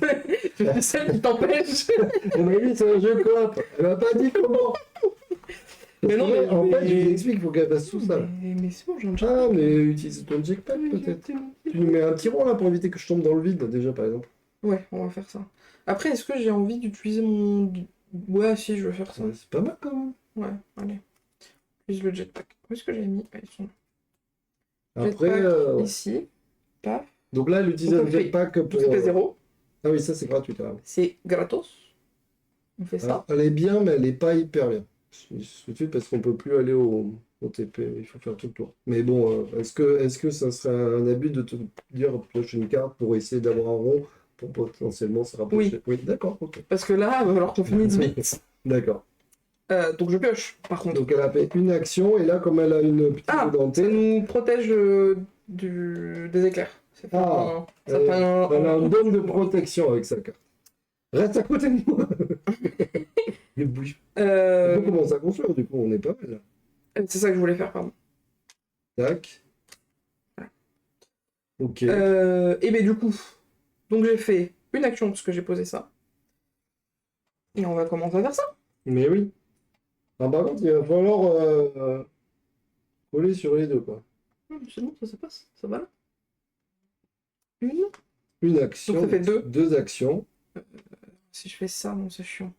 je suis celle qui t'empêche. Elle m'a dit, c'est un jeu coop. Elle m'a pas dit comment. Mais non, mais- En fait, je lui explique, il faut qu'elle fasse tout ça. Là. Mais c'est bon, j'en ai Ah, mais utilise ton jetpack, peut-être. Tu nous mets un petit rond, là, pour éviter que je tombe dans le vide, déjà, par exemple. Ouais, on va faire ça. Après, est-ce que j'ai envie d'utiliser mon... Ouais, si, je vais faire ça. Ouais, c'est pas mal, quand même. Ouais, allez. Utilise le jetpack. Où est-ce que j'ai mis? Ah, ils sont là. Après, Jetpack, ouais. ici. Paf. Donc là, elle utilise Donc, un on fait jetpack Tout pour... ça fait 0. Ah oui, ça, c'est gratuit, quand même. C'est gratos. On fait ça. Alors, elle est bien, mais elle est pas hyper bien. Tout de suite, parce qu'on peut plus aller au TP, il faut faire tout le tour. Mais bon, est-ce que ça serait un abus de te dire pioche une carte pour essayer d'avoir un rond pour potentiellement se rapprocher? Oui, d'accord, ok. Parce que là, il va falloir qu'on finisse vite. D'accord. Donc je pioche, par contre. Donc elle a fait une action, et là, comme elle a une petite Ah, ça dentée, nous protège des éclairs. Ça fait Ah, ça fait elle a un dôme de protection avec sa carte. Reste à côté de moi. Ne bouge pas. On peut commencer à construire, du coup, on est pas mal là. C'est ça que je voulais faire, pardon. Tac. Ok. Et ben du coup, donc j'ai fait une action parce que j'ai posé ça. Et on va commencer à faire ça. Mais oui. Ah, par contre, il va falloir coller sur les deux, quoi. C'est bon, ça passe. Ça va là. Une action. Donc ça fait deux. Deux actions. Si je fais ça, non, c'est chiant.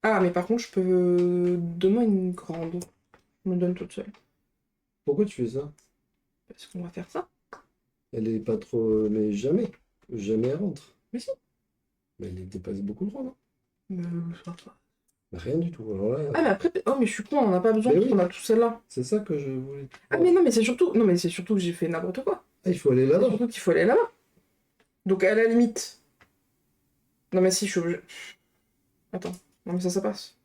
Ah, mais par contre, je peux... Donne-moi une grande. Je me donne toute seule. Pourquoi tu fais ça? Parce qu'on va faire ça. Elle est pas trop... Mais jamais. Jamais elle rentre. Mais si. Mais elle dépasse beaucoup trop, non? Mais ça va. Mais rien du tout. Alors là, Ah, mais après... Oh, mais je suis con, on en a pas besoin Mais parce oui. qu'on a tout celle-là. c'est ça que je voulais... Ah, mais non, mais c'est surtout... Non, mais c'est surtout que j'ai fait n'importe quoi. Ah, il faut aller C'est là-bas. surtout qu'il faut aller là-bas. Donc, à la limite... Non, mais si, je suis obligé... Attends. Non, mais ça passe.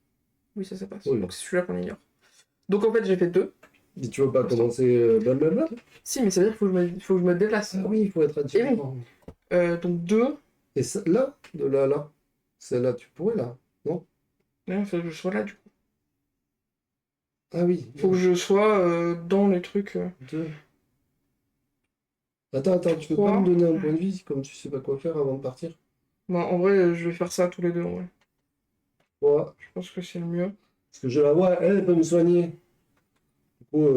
Oui, ça passe. Oui. Donc, c'est celui-là qu'on ignore. Donc, en fait, j'ai fait 2. Et tu veux pas commencer blablabla? Si, mais ça veut dire qu'il faut que je me déplace. Ah oui, il faut être attiré. Donc, 2. Et ça, là, de là à là, celle-là, tu pourrais là. Non, il faut que je sois là, du coup. Ah oui. Faut que je sois dans les trucs... Deux. Attends, tu peux Trois. pas me donner un point de vie comme tu sais pas quoi faire avant de partir? Bon, en vrai, je vais faire ça tous les deux, en vrai. Ouais. Je pense que c'est le mieux. Parce que je la vois, elle peut me soigner. Du coup,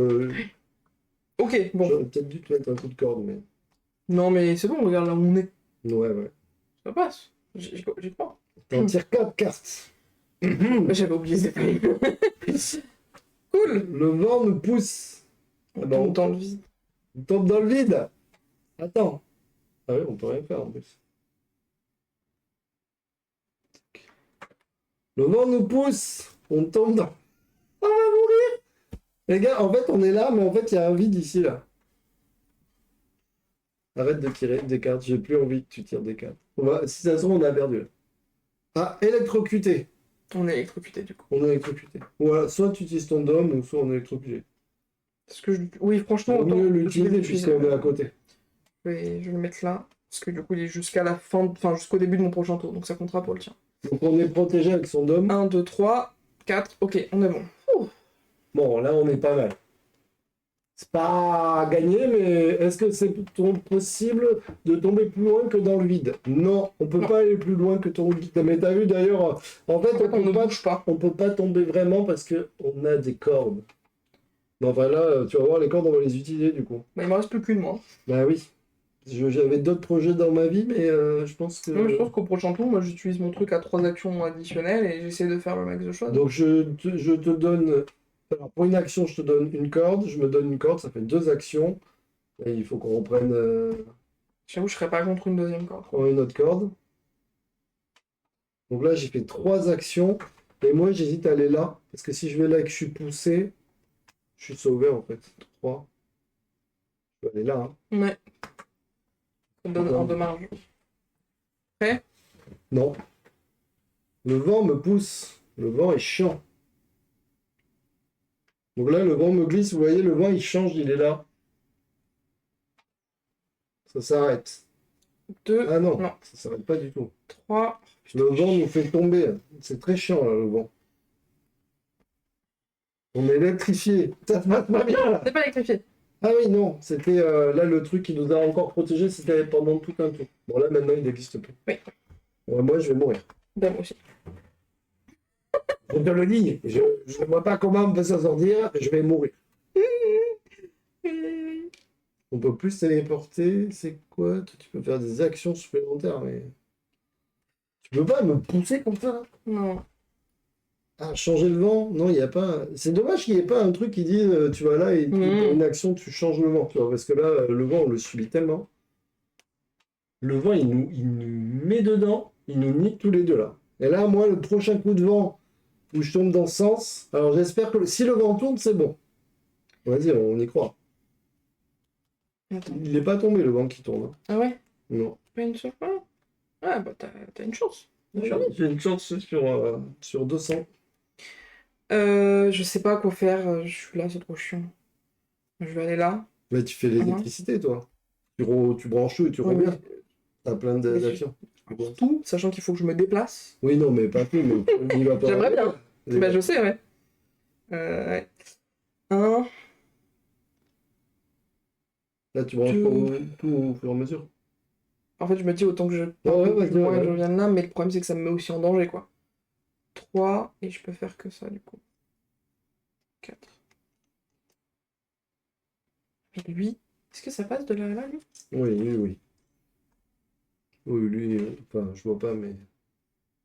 Ok, bon. j'aurais peut-être dû te mettre un coup de corde, mais... Non, mais c'est bon, regarde là où on est. Ouais. Ça passe. J'y crois. T'en tires 4 cartes. J'avais oublié ce détail. Cool. Le vent nous pousse. On Ah bah, tombe dans le vide. On tombe dans le vide. Attends. Ah oui, on peut rien faire en plus. Le vent nous pousse. On tombe dans... On va mourir. Les gars, en fait, on est là, mais en fait, il y a un vide ici, là. Arrête de tirer des cartes. J'ai plus envie que tu tires des cartes. Si ça se trouve, on a perdu, là. Ah, électrocuté. On est électrocuté, du coup. On est électrocuté. Voilà, soit tu utilises ton dôme, ou soit on est électrocuté. Parce que oui, franchement, Vaut autant... mieux je vais l'utiliser puisqu'on est à côté. Je vais le mettre là. Parce que du coup, il est jusqu'à la fin... Enfin, jusqu'au début de mon prochain tour. Donc ça comptera pour le tien. Donc on est protégé avec son dôme. 1, 2, 3, 4. Ok, on est bon. Ouh. Bon, là, on est pas mal. C'est pas gagné, mais est-ce que c'est possible de tomber plus loin que dans le vide? Non, on peut Non. pas aller plus loin que dans le vide. Mais t'as vu d'ailleurs, en fait, En fait, on ne bouge pas. on peut pas tomber vraiment parce que on a des cordes. Bon, enfin là, tu vas voir, les cordes, on va les utiliser du coup. Bah, il me reste plus qu'une, moi. Bah oui. J'avais d'autres projets dans ma vie, mais je pense que... Non, mais je pense qu'au prochain tour, moi, j'utilise mon truc à 3 actions additionnelles et j'essaie de faire le max de choses. Donc je te donne... Alors, pour une action, je te donne une corde. Je me donne une corde, ça fait 2 actions. Et il faut qu'on reprenne J'avoue, je serais pas contre une deuxième corde. une autre corde. Donc là, j'ai fait 3 actions. Et moi, j'hésite à aller là. Parce que si je vais là et que je suis poussé, je suis sauvé en fait. 3. Je vais aller là. Hein. Ouais. Ça me donne Non. un de marge. Prêt? Non. Le vent me pousse. Le vent est chiant. Donc là, le vent me glisse. Vous voyez, le vent, il change. Il est là. Ça s'arrête. 2, Ah non, non, ça s'arrête pas du tout. 3. Le vent nous fait tomber. C'est très chiant, là, le vent. On est électrifié. Ça se passe pas bien, là. C'est pas électrifié. Ah oui, non. C'était là le truc qui nous a encore protégés. C'était pendant tout un tour. Bon, là, maintenant, il n'existe plus. Oui. Ouais, moi, je vais mourir. Ben, moi aussi. Je te le dis. Je ne vois pas comment on peut s'en sortir. Je vais mourir. On peut plus se téléporter. C'est quoi? Toi, tu peux faire des actions supplémentaires, mais... Tu peux pas me pousser comme ça, là? Non. Ah, changer le vent? Non, il n'y a pas. C'est dommage qu'il n'y ait pas un truc qui dit tu vas là et pour une action tu changes le vent. Tu vois, parce que là, le vent, on le subit tellement. Le vent, il nous met dedans, il nous nique tous les deux là. Et là, moi, le prochain coup de vent où je tombe dans ce sens, alors j'espère que si le vent tourne, c'est bon. Vas-y, on y croit. Attends. Il n'est pas tombé le vent qui tourne. Hein. Ah ouais? Non. Pas une seule fois? Ah bah t'as une chance. J'ai une chance sur 200. Je sais pas quoi faire, je suis là, c'est trop chiant. Je vais aller là. Mais tu fais l'électricité, toi. Tu branches tout et tu Ouais, reviens. T'as plein Mais d'actions. Tout, sachant qu'il faut que je me déplace. Oui, non, mais pas tout, mais il va pas. J'aimerais bien. Il Bah va- je sais, ouais. Ouais. Un, Là, tu branches tout au fur et à mesure. En fait, je me dis autant que je Ouais, parte vas-y, plus loin et ouais. je revienne là, mais le problème c'est que ça me met aussi en danger, quoi. 3, et je peux faire que ça, du coup. 4. Et lui, est-ce que ça passe de là à là, lui? Oui, oui, oui. Oui, lui, enfin, je vois pas, mais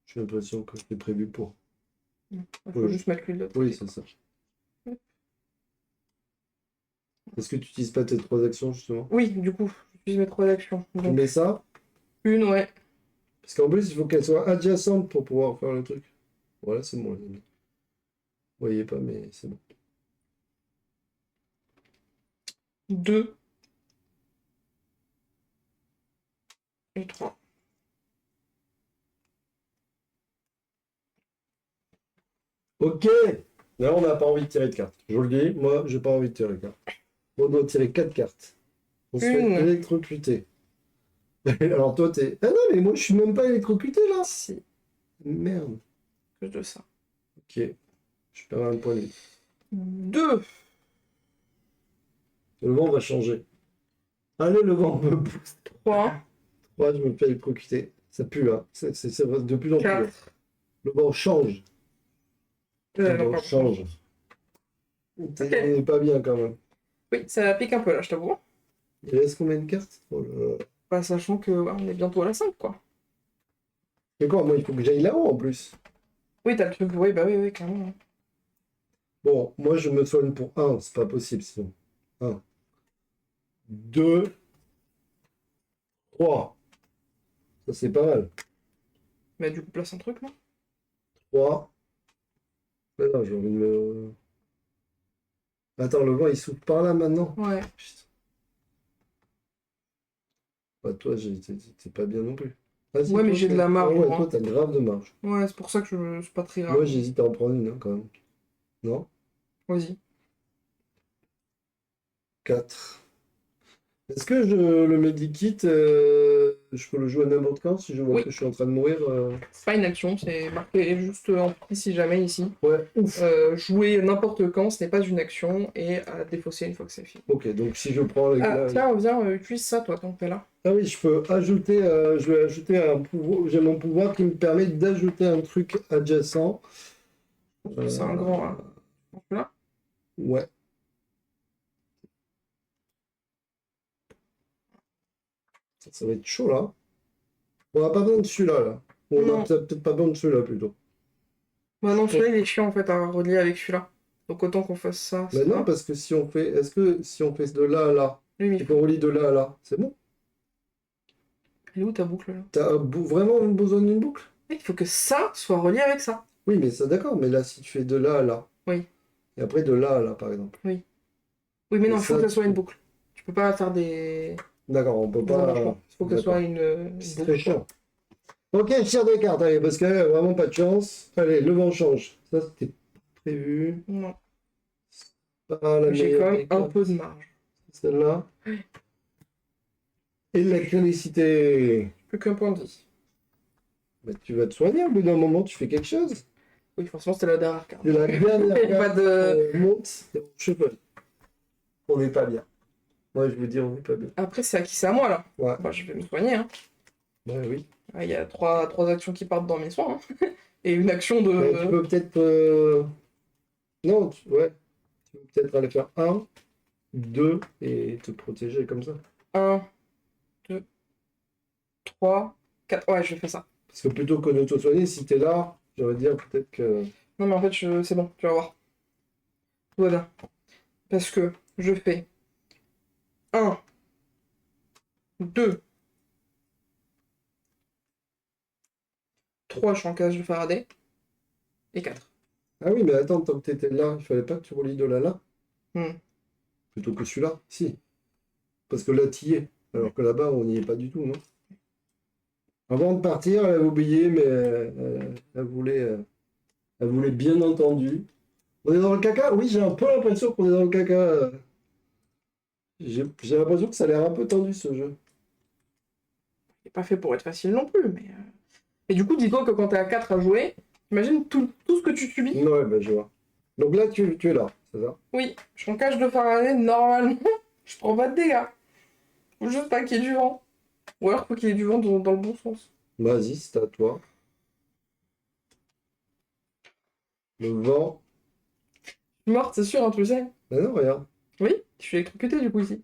j'ai l'impression que c'est prévu pour. Il faut Oui. juste mettre lui de l'autre Oui, côté, c'est ça. Ouais. Est-ce que tu n'utilises pas tes 3 actions, justement? Oui, du coup, j'utilise mes 3 actions. Tu Donc, mets ça, une, ouais. parce qu'en plus, il faut qu'elle soit adjacente pour pouvoir faire le truc. Voilà, c'est bon, les amis. Vous voyez pas, mais c'est bon. 2. Et 3. Ok! Là, on n'a pas envie de tirer de cartes. Je vous le dis, moi, j'ai pas envie de tirer de cartes. On doit tirer 4 cartes. On se fait Une. électrocuter. Alors toi, t'es... Ah non, mais moi, je suis même pas électrocuté, là! Si, Merde. que de ça. Ok. Je perds un point de vie. 2. Le vent va changer. Allez, le vent me pousse. 3. Ouais, je me fais électrocuter. Ça pue, hein. C'est vrai, de plus en plus. 4. Le vent change. Le vent change. On n'est pas bien, quand même. Oui, ça pique un peu là, je t'avoue. Il reste combien de cartes? Oh là là. Bah, sachant que ouais, on est bientôt à la 5, quoi. Mais quoi, moi, il faut que j'aille là-haut, en plus. Oui, t'as le truc, oui, bah oui, clairement. Bon, moi, je me soigne pour 1. C'est pas possible, sinon. 1. 2. 3. Ça, c'est pas mal. Mais du coup, place un truc, là. 3. Mais non, j'ai envie de me... Attends, le vent, il souffle par là, maintenant. Ouais. Putain. Bah, toi, t'es pas bien non plus. Vas-y, Ouais, mais toi, j'ai de la marge, Ah ouais, moi. toi, t'as grave de marge. Ouais, c'est pour ça que c'est pas très grave. Moi, j'hésite à en prendre une, hein, quand même. Non? Vas-y. 4. Est-ce que le medikit, je peux le jouer à n'importe quand si je vois Oui. que je suis en train de mourir C'est pas une action, c'est marqué juste en petit si jamais ici. Ouais, ouf. Jouer n'importe quand, ce n'est pas une action, et à défausser une fois que c'est fini. Ok, donc si je prends avec Ah, tiens, viens, utilise ça, toi, tant que t'es là. Ah oui, je peux ajouter, je vais ajouter un pouvoir, j'ai mon pouvoir qui me permet d'ajouter un truc adjacent. C'est un grand, hein. Là. Ouais. Ça va être chaud là. On n'a pas besoin de celui-là là. On Non. a peut-être pas besoin de celui-là plutôt. Bah non, celui-là, il est chiant, en fait, à relier avec celui-là. Donc autant qu'on fasse ça, Mais ça. non, parce que si on fait, est-ce que si on fait de là à là, Lui, et qu'on relie de là à là, c'est bon? elle est où ta boucle, là? T'as vraiment besoin d'une boucle? Il faut que ça soit relié avec ça. Oui, mais ça d'accord, mais là si tu fais de là à là, Oui, et après de là à là par exemple. oui. Oui, mais Et non, il faut ça, que ça tu soit une peux- boucle. Tu peux pas faire des... D'accord, on peut des pas. embranchements. Il faut que ce soit D'accord. une C'est boucle. très chiant. Ok, je tire des cartes, allez, parce qu'elle a vraiment pas de chance. Allez, le vent change. Ça, c'était prévu. Non. Pas la J'ai meilleure quand des même un cartes. peu de marge. Celle-là. Électricité. Plus qu'un point de vie. Mais tu vas te soigner au bout d'un moment, tu fais quelque chose. Oui, forcément, c'était la dernière carte. C'est la dernière Il y a pas carte. de... Monte. C'est mon cheval. On n'est pas bien. Moi, je veux dire, on n'est pas bien. Après, c'est à qui? C'est à moi, là. Ouais, Bah, je vais me soigner, hein. bah oui. Ah, il y a trois actions qui partent dans mes soins, hein. Et une action Mais tu de... peux peut-être. Non, ouais. Tu peux peut-être aller faire un, deux et te protéger comme ça. 1, 2, 3, 4. Ouais, je fais ça. Parce que plutôt que de te soigner, si t'es là, j'aurais dire peut-être que. Non, mais en fait, c'est bon, tu vas voir. Tout va bien. Parce que je fais 1, 2, 3, je suis en cage de Faraday. Et 4. Ah oui, mais attends, tant que t'étais là, il fallait pas que tu relis de là là, Hmm. plutôt que celui-là. Si. Parce que là, t'y es. Alors que là-bas, on n'y est pas du tout, non? Avant de partir, elle avait oublié, mais elle voulait bien entendu. On est dans le caca? Oui, j'ai un peu l'impression qu'on est dans le caca. J'ai l'impression que ça a l'air un peu tendu ce jeu. C'est pas fait pour être facile non plus, mais... Et du coup, dis-toi que quand t'es à 4 à jouer, imagine tout ce que tu subis. Ouais, bah je vois. Donc là, tu es là, c'est ça? Oui, je suis en cage de Faraday, normalement, je prends pas de dégâts. Faut juste pas qu'il y ait du vent. Ou alors, faut qu'il y ait du vent dans le bon sens. Vas-y, c'est à toi. Le vent. Je suis morte, c'est sûr, hein, tu le sais. Ah non, regarde. Oui, je suis électrocuté du coup ici.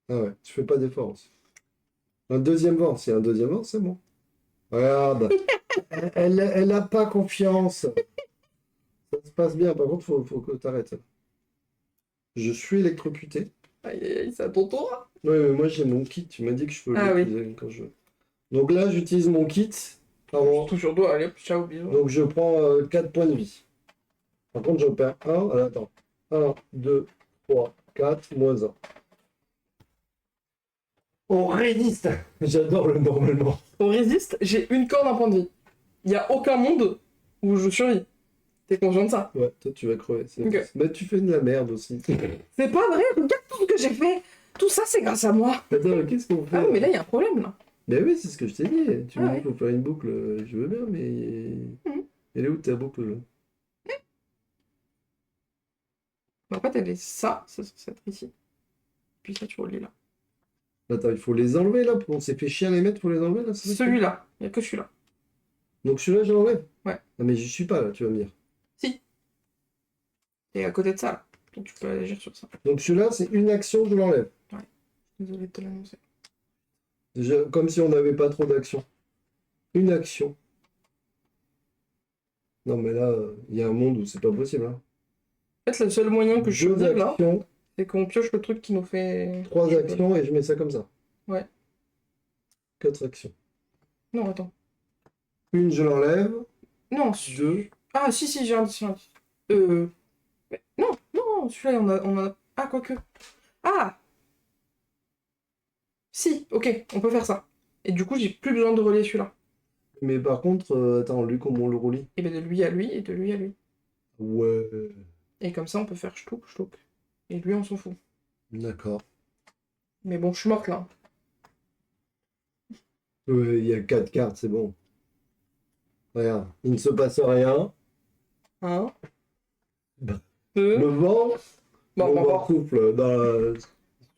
Ah ouais, tu fais pas d'effort aussi. Un deuxième vent, s'il y a un deuxième vent, c'est bon. Regarde, elle a pas confiance. Ça se passe bien, par contre, faut que tu arrêtes. Je suis électrocuté. Aïe aïe aïe, c'est à ton tour, hein. Oui, mais moi j'ai mon kit, tu m'as dit que je peux Ah oui. l'utiliser quand je veux. Donc là, j'utilise mon kit. Pardon. Tout sur doigt, allez hop, ciao, bisous. Donc je prends 4 points de vie. Par contre, j'en perds 1. Alors, attends. 1, 2, 3, 4, moins 1. On résiste. J'adore le normalement. On résiste, j'ai une corde, un point de vie. Il y a aucun monde où je survis. T'es conscient de ça? Ouais, toi tu vas crever. Ok. Mais tu fais de la merde aussi. C'est pas vrai, regarde tout ce que j'ai fait. Tout ça, c'est grâce à moi. Attends, qu'est-ce qu'on fait Ah, mais là, il y a un problème, là. Ben oui, c'est ce que je t'ai dit. Tu Ah me dis ouais. qu'il faut faire une boucle. Je veux bien, mais. Mhm. Elle est où ta boucle là? En fait, elle est ça, c'est censé être ici. Puis ça, tu relis là. Attends, il faut les enlever là. On s'est fait chier à les mettre, faut les enlever là. C'est ça Celui-là, il n'y a que celui-là. Donc celui-là, je l'enlève? Ouais. Ah, mais j'y suis pas là, tu vas me dire. Si. Et à côté de ça, là. Donc tu peux agir sur ça. Donc celui-là, c'est une action, je l'enlève. Désolé de te l'annoncer. Déjà, comme si on n'avait pas trop d'actions. Une action. Non, mais là, il y a un monde où c'est pas possible. Hein. En fait, le seul moyen que je Deux survive là, actions, c'est qu'on pioche le truc qui nous fait. trois actions et je mets ça comme ça. Ouais. 4 actions. Non, attends. Une, je l'enlève. Non, 2. Ah, si, j'ai un indice. Mais non, non, celui-là, on a. Ah, quoique. Ah! Si, ok, on peut faire ça. Et du coup, j'ai plus besoin de relier celui-là. Mais par contre, attends, lui, comment on le relie? Et bien de lui à lui et de lui à lui. Ouais. Et comme ça, on peut faire ch'touk, ch'touk. Et lui, on s'en fout. D'accord. Mais bon, je suis morte là. Il y a 4 cartes, c'est bon. Regarde, il ne se passe rien. Un, Bah, deux. Le vent, Bon, le on va vent souffle.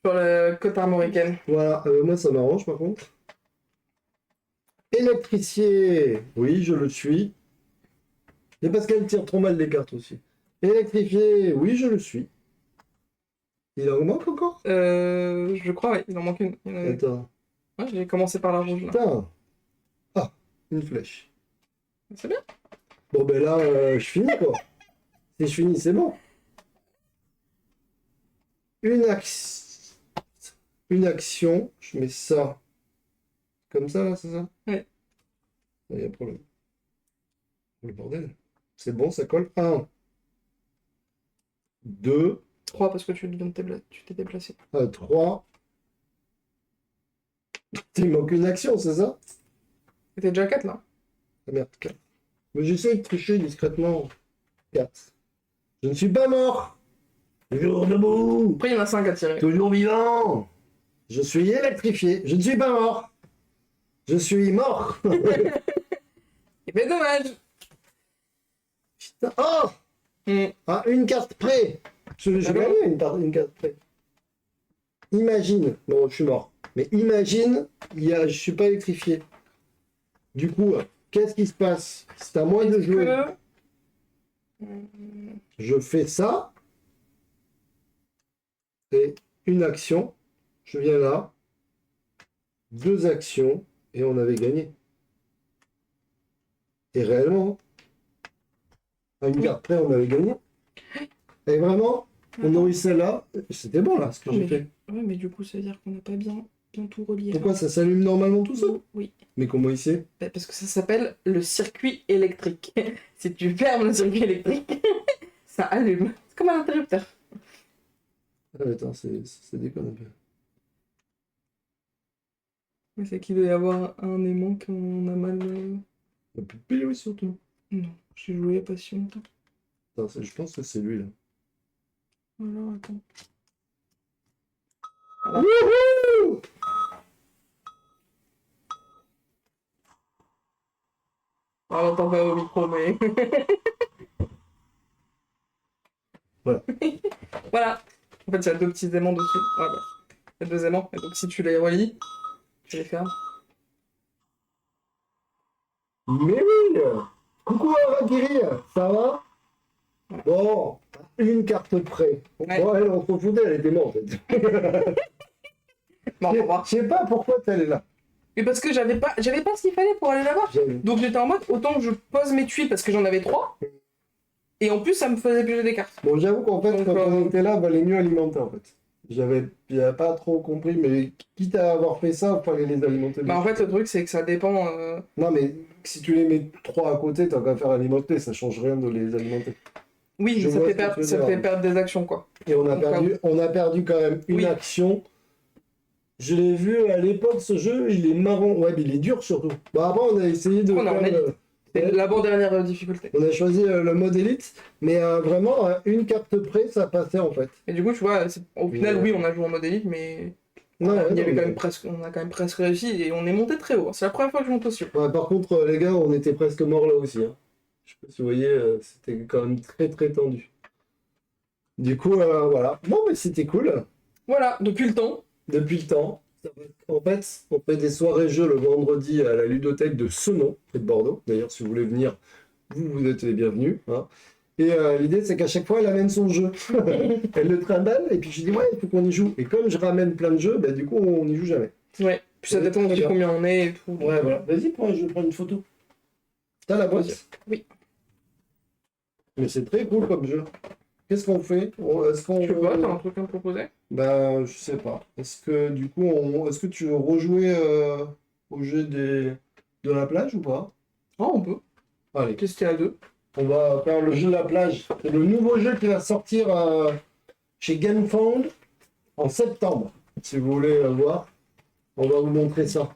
sur la côte armoricaine. Voilà, moi ça m'arrange par contre. Électricier, oui, je le suis. Et parce qu'elle tire trop mal les cartes aussi. Électrifié, oui, je le suis. Il en manque encore? Je crois, ouais, il en manque une. Attends. Ouais, j'ai commencé par la rouge là. Putain. Ah, une flèche. C'est bien. Bon, ben là, je finis quoi. Si je finis, c'est bon. Une action. Une action, je mets ça. Comme ça, là, c'est ça? Ouais. Il y a un problème. Le bordel. C'est bon, ça colle. 1, 2, 3 parce que tu t'es déplacé. 3. Il manque une action, c'est ça? C'était déjà 4 là. Ah merde, 4. Mais j'essaie de tricher discrètement. 4. Je ne suis pas mort. Toujours debout. Après, il y en a 5 à tirer. Toujours vivant. Je suis électrifié. Je ne suis pas mort. Je suis mort. Et ben dommage. Putain. Oh. Ah, une carte près. J'ai gagné une carte près. Imagine. Bon, je suis mort. Mais imagine, je suis pas électrifié. Du coup, qu'est-ce qui se passe? C'est à moi de jouer. Je fais ça. Et une action. Je viens là. 2 actions. Et on avait gagné. Et réellement, à une carte près, on avait gagné. Et vraiment, on aurait eu celle-là. C'était bon là, ce que j'ai fait. Ouais, mais du coup, ça veut dire qu'on n'a pas bien tout relié. Pourquoi ça s'allume normalement tout seul? Oui. Mais comment il sait? Parce que ça s'appelle le circuit électrique. Si tu fermes le circuit électrique, ça allume. C'est comme un interrupteur. Ah, attends, c'est déconne un peu. Mais c'est qu'il doit y avoir un aimant qu'on a mal. Il n'y a plus de pile, surtout. Non, j'ai joué il n'y a pas si longtemps. Attends, je pense que c'est lui là. Alors, attends. Wouhou! On n'entend pas au micro, mais. Voilà. Voilà. En fait, il y a 2 petits aimants dessus. Ouais, bah. Il y a 2 aimants. Et donc, si tu les relis, tu les fermes. Mais oui! Coucou Valkyrie, ça va? Bon, une carte près. Ouais. Bon, elle, on s'en foutait, elle était morte. Bon, au revoir. Je sais pas pourquoi elle est là. Mais parce que j'avais pas ce qu'il fallait pour aller là-bas. Donc j'étais en mode, autant que je pose mes tuiles parce que j'en avais 3. Et en plus, ça me faisait bouger des cartes. Bon, j'avoue qu'en fait, Donc, quand on était là, valait mieux alimenter en fait. J'avais pas trop compris, mais quitte à avoir fait ça, il fallait les alimenter. Bah en fait, le truc, c'est que ça dépend... Non, mais si tu les mets 3 à côté, t'as qu'à faire alimenter, ça change rien de les alimenter. Oui, Je mais ça vois fait ce que tu veux ça dire. fait perdre des actions, quoi. Et on a perdu quand même une Oui. action. Je l'ai vu à l'époque, ce jeu, il est marrant. Ouais, mais il est dur surtout. Bah, après, on a essayé de. On a faire C'est l'avant-dernière difficulté. on a choisi le mode élite, mais vraiment, une carte près, ça passait en fait. Et du coup, tu vois, au final, Mais- oui, on a joué en mode élite, mais Non, ouais, il y avait non, quand mais- même presque, on a quand même presque réussi et on est monté très haut. C'est la première fois que je monte aussi haut. Ouais, par contre, les gars, on était presque morts là aussi. Hein. Je sais pas si vous voyez, c'était quand même très très tendu. Du coup, voilà. Bon, mais c'était cool. Voilà, depuis le temps. Depuis le temps. En fait, on fait des soirées jeux le vendredi à la ludothèque de Senon, près de Bordeaux. D'ailleurs, si vous voulez venir, vous êtes les bienvenus. Hein. Et l'idée, c'est qu'à chaque fois, elle amène son jeu. Elle le trimballe, et puis je dis, ouais, il faut qu'on y joue. Et comme je ramène plein de jeux, bah, du coup, on n'y joue jamais. Ouais, puis ça Ouais, dépend très aussi bien. combien on est et tout. Ouais, voilà. Vas-y, je vais prendre une photo. T'as la boîte? Oui. Mais c'est très cool comme jeu. Qu'est-ce qu'on fait? Est-ce qu'on Tu veux pas, t'as un truc à me proposer? Ben, je sais pas. Est-ce que du coup, est-ce que tu veux rejouer au jeu de la plage ou pas? Oh, on peut. Allez, Tester à 2. on va faire le jeu de la plage. C'est le nouveau jeu qui va sortir chez GameFound en septembre. Si vous voulez voir, on va vous montrer ça.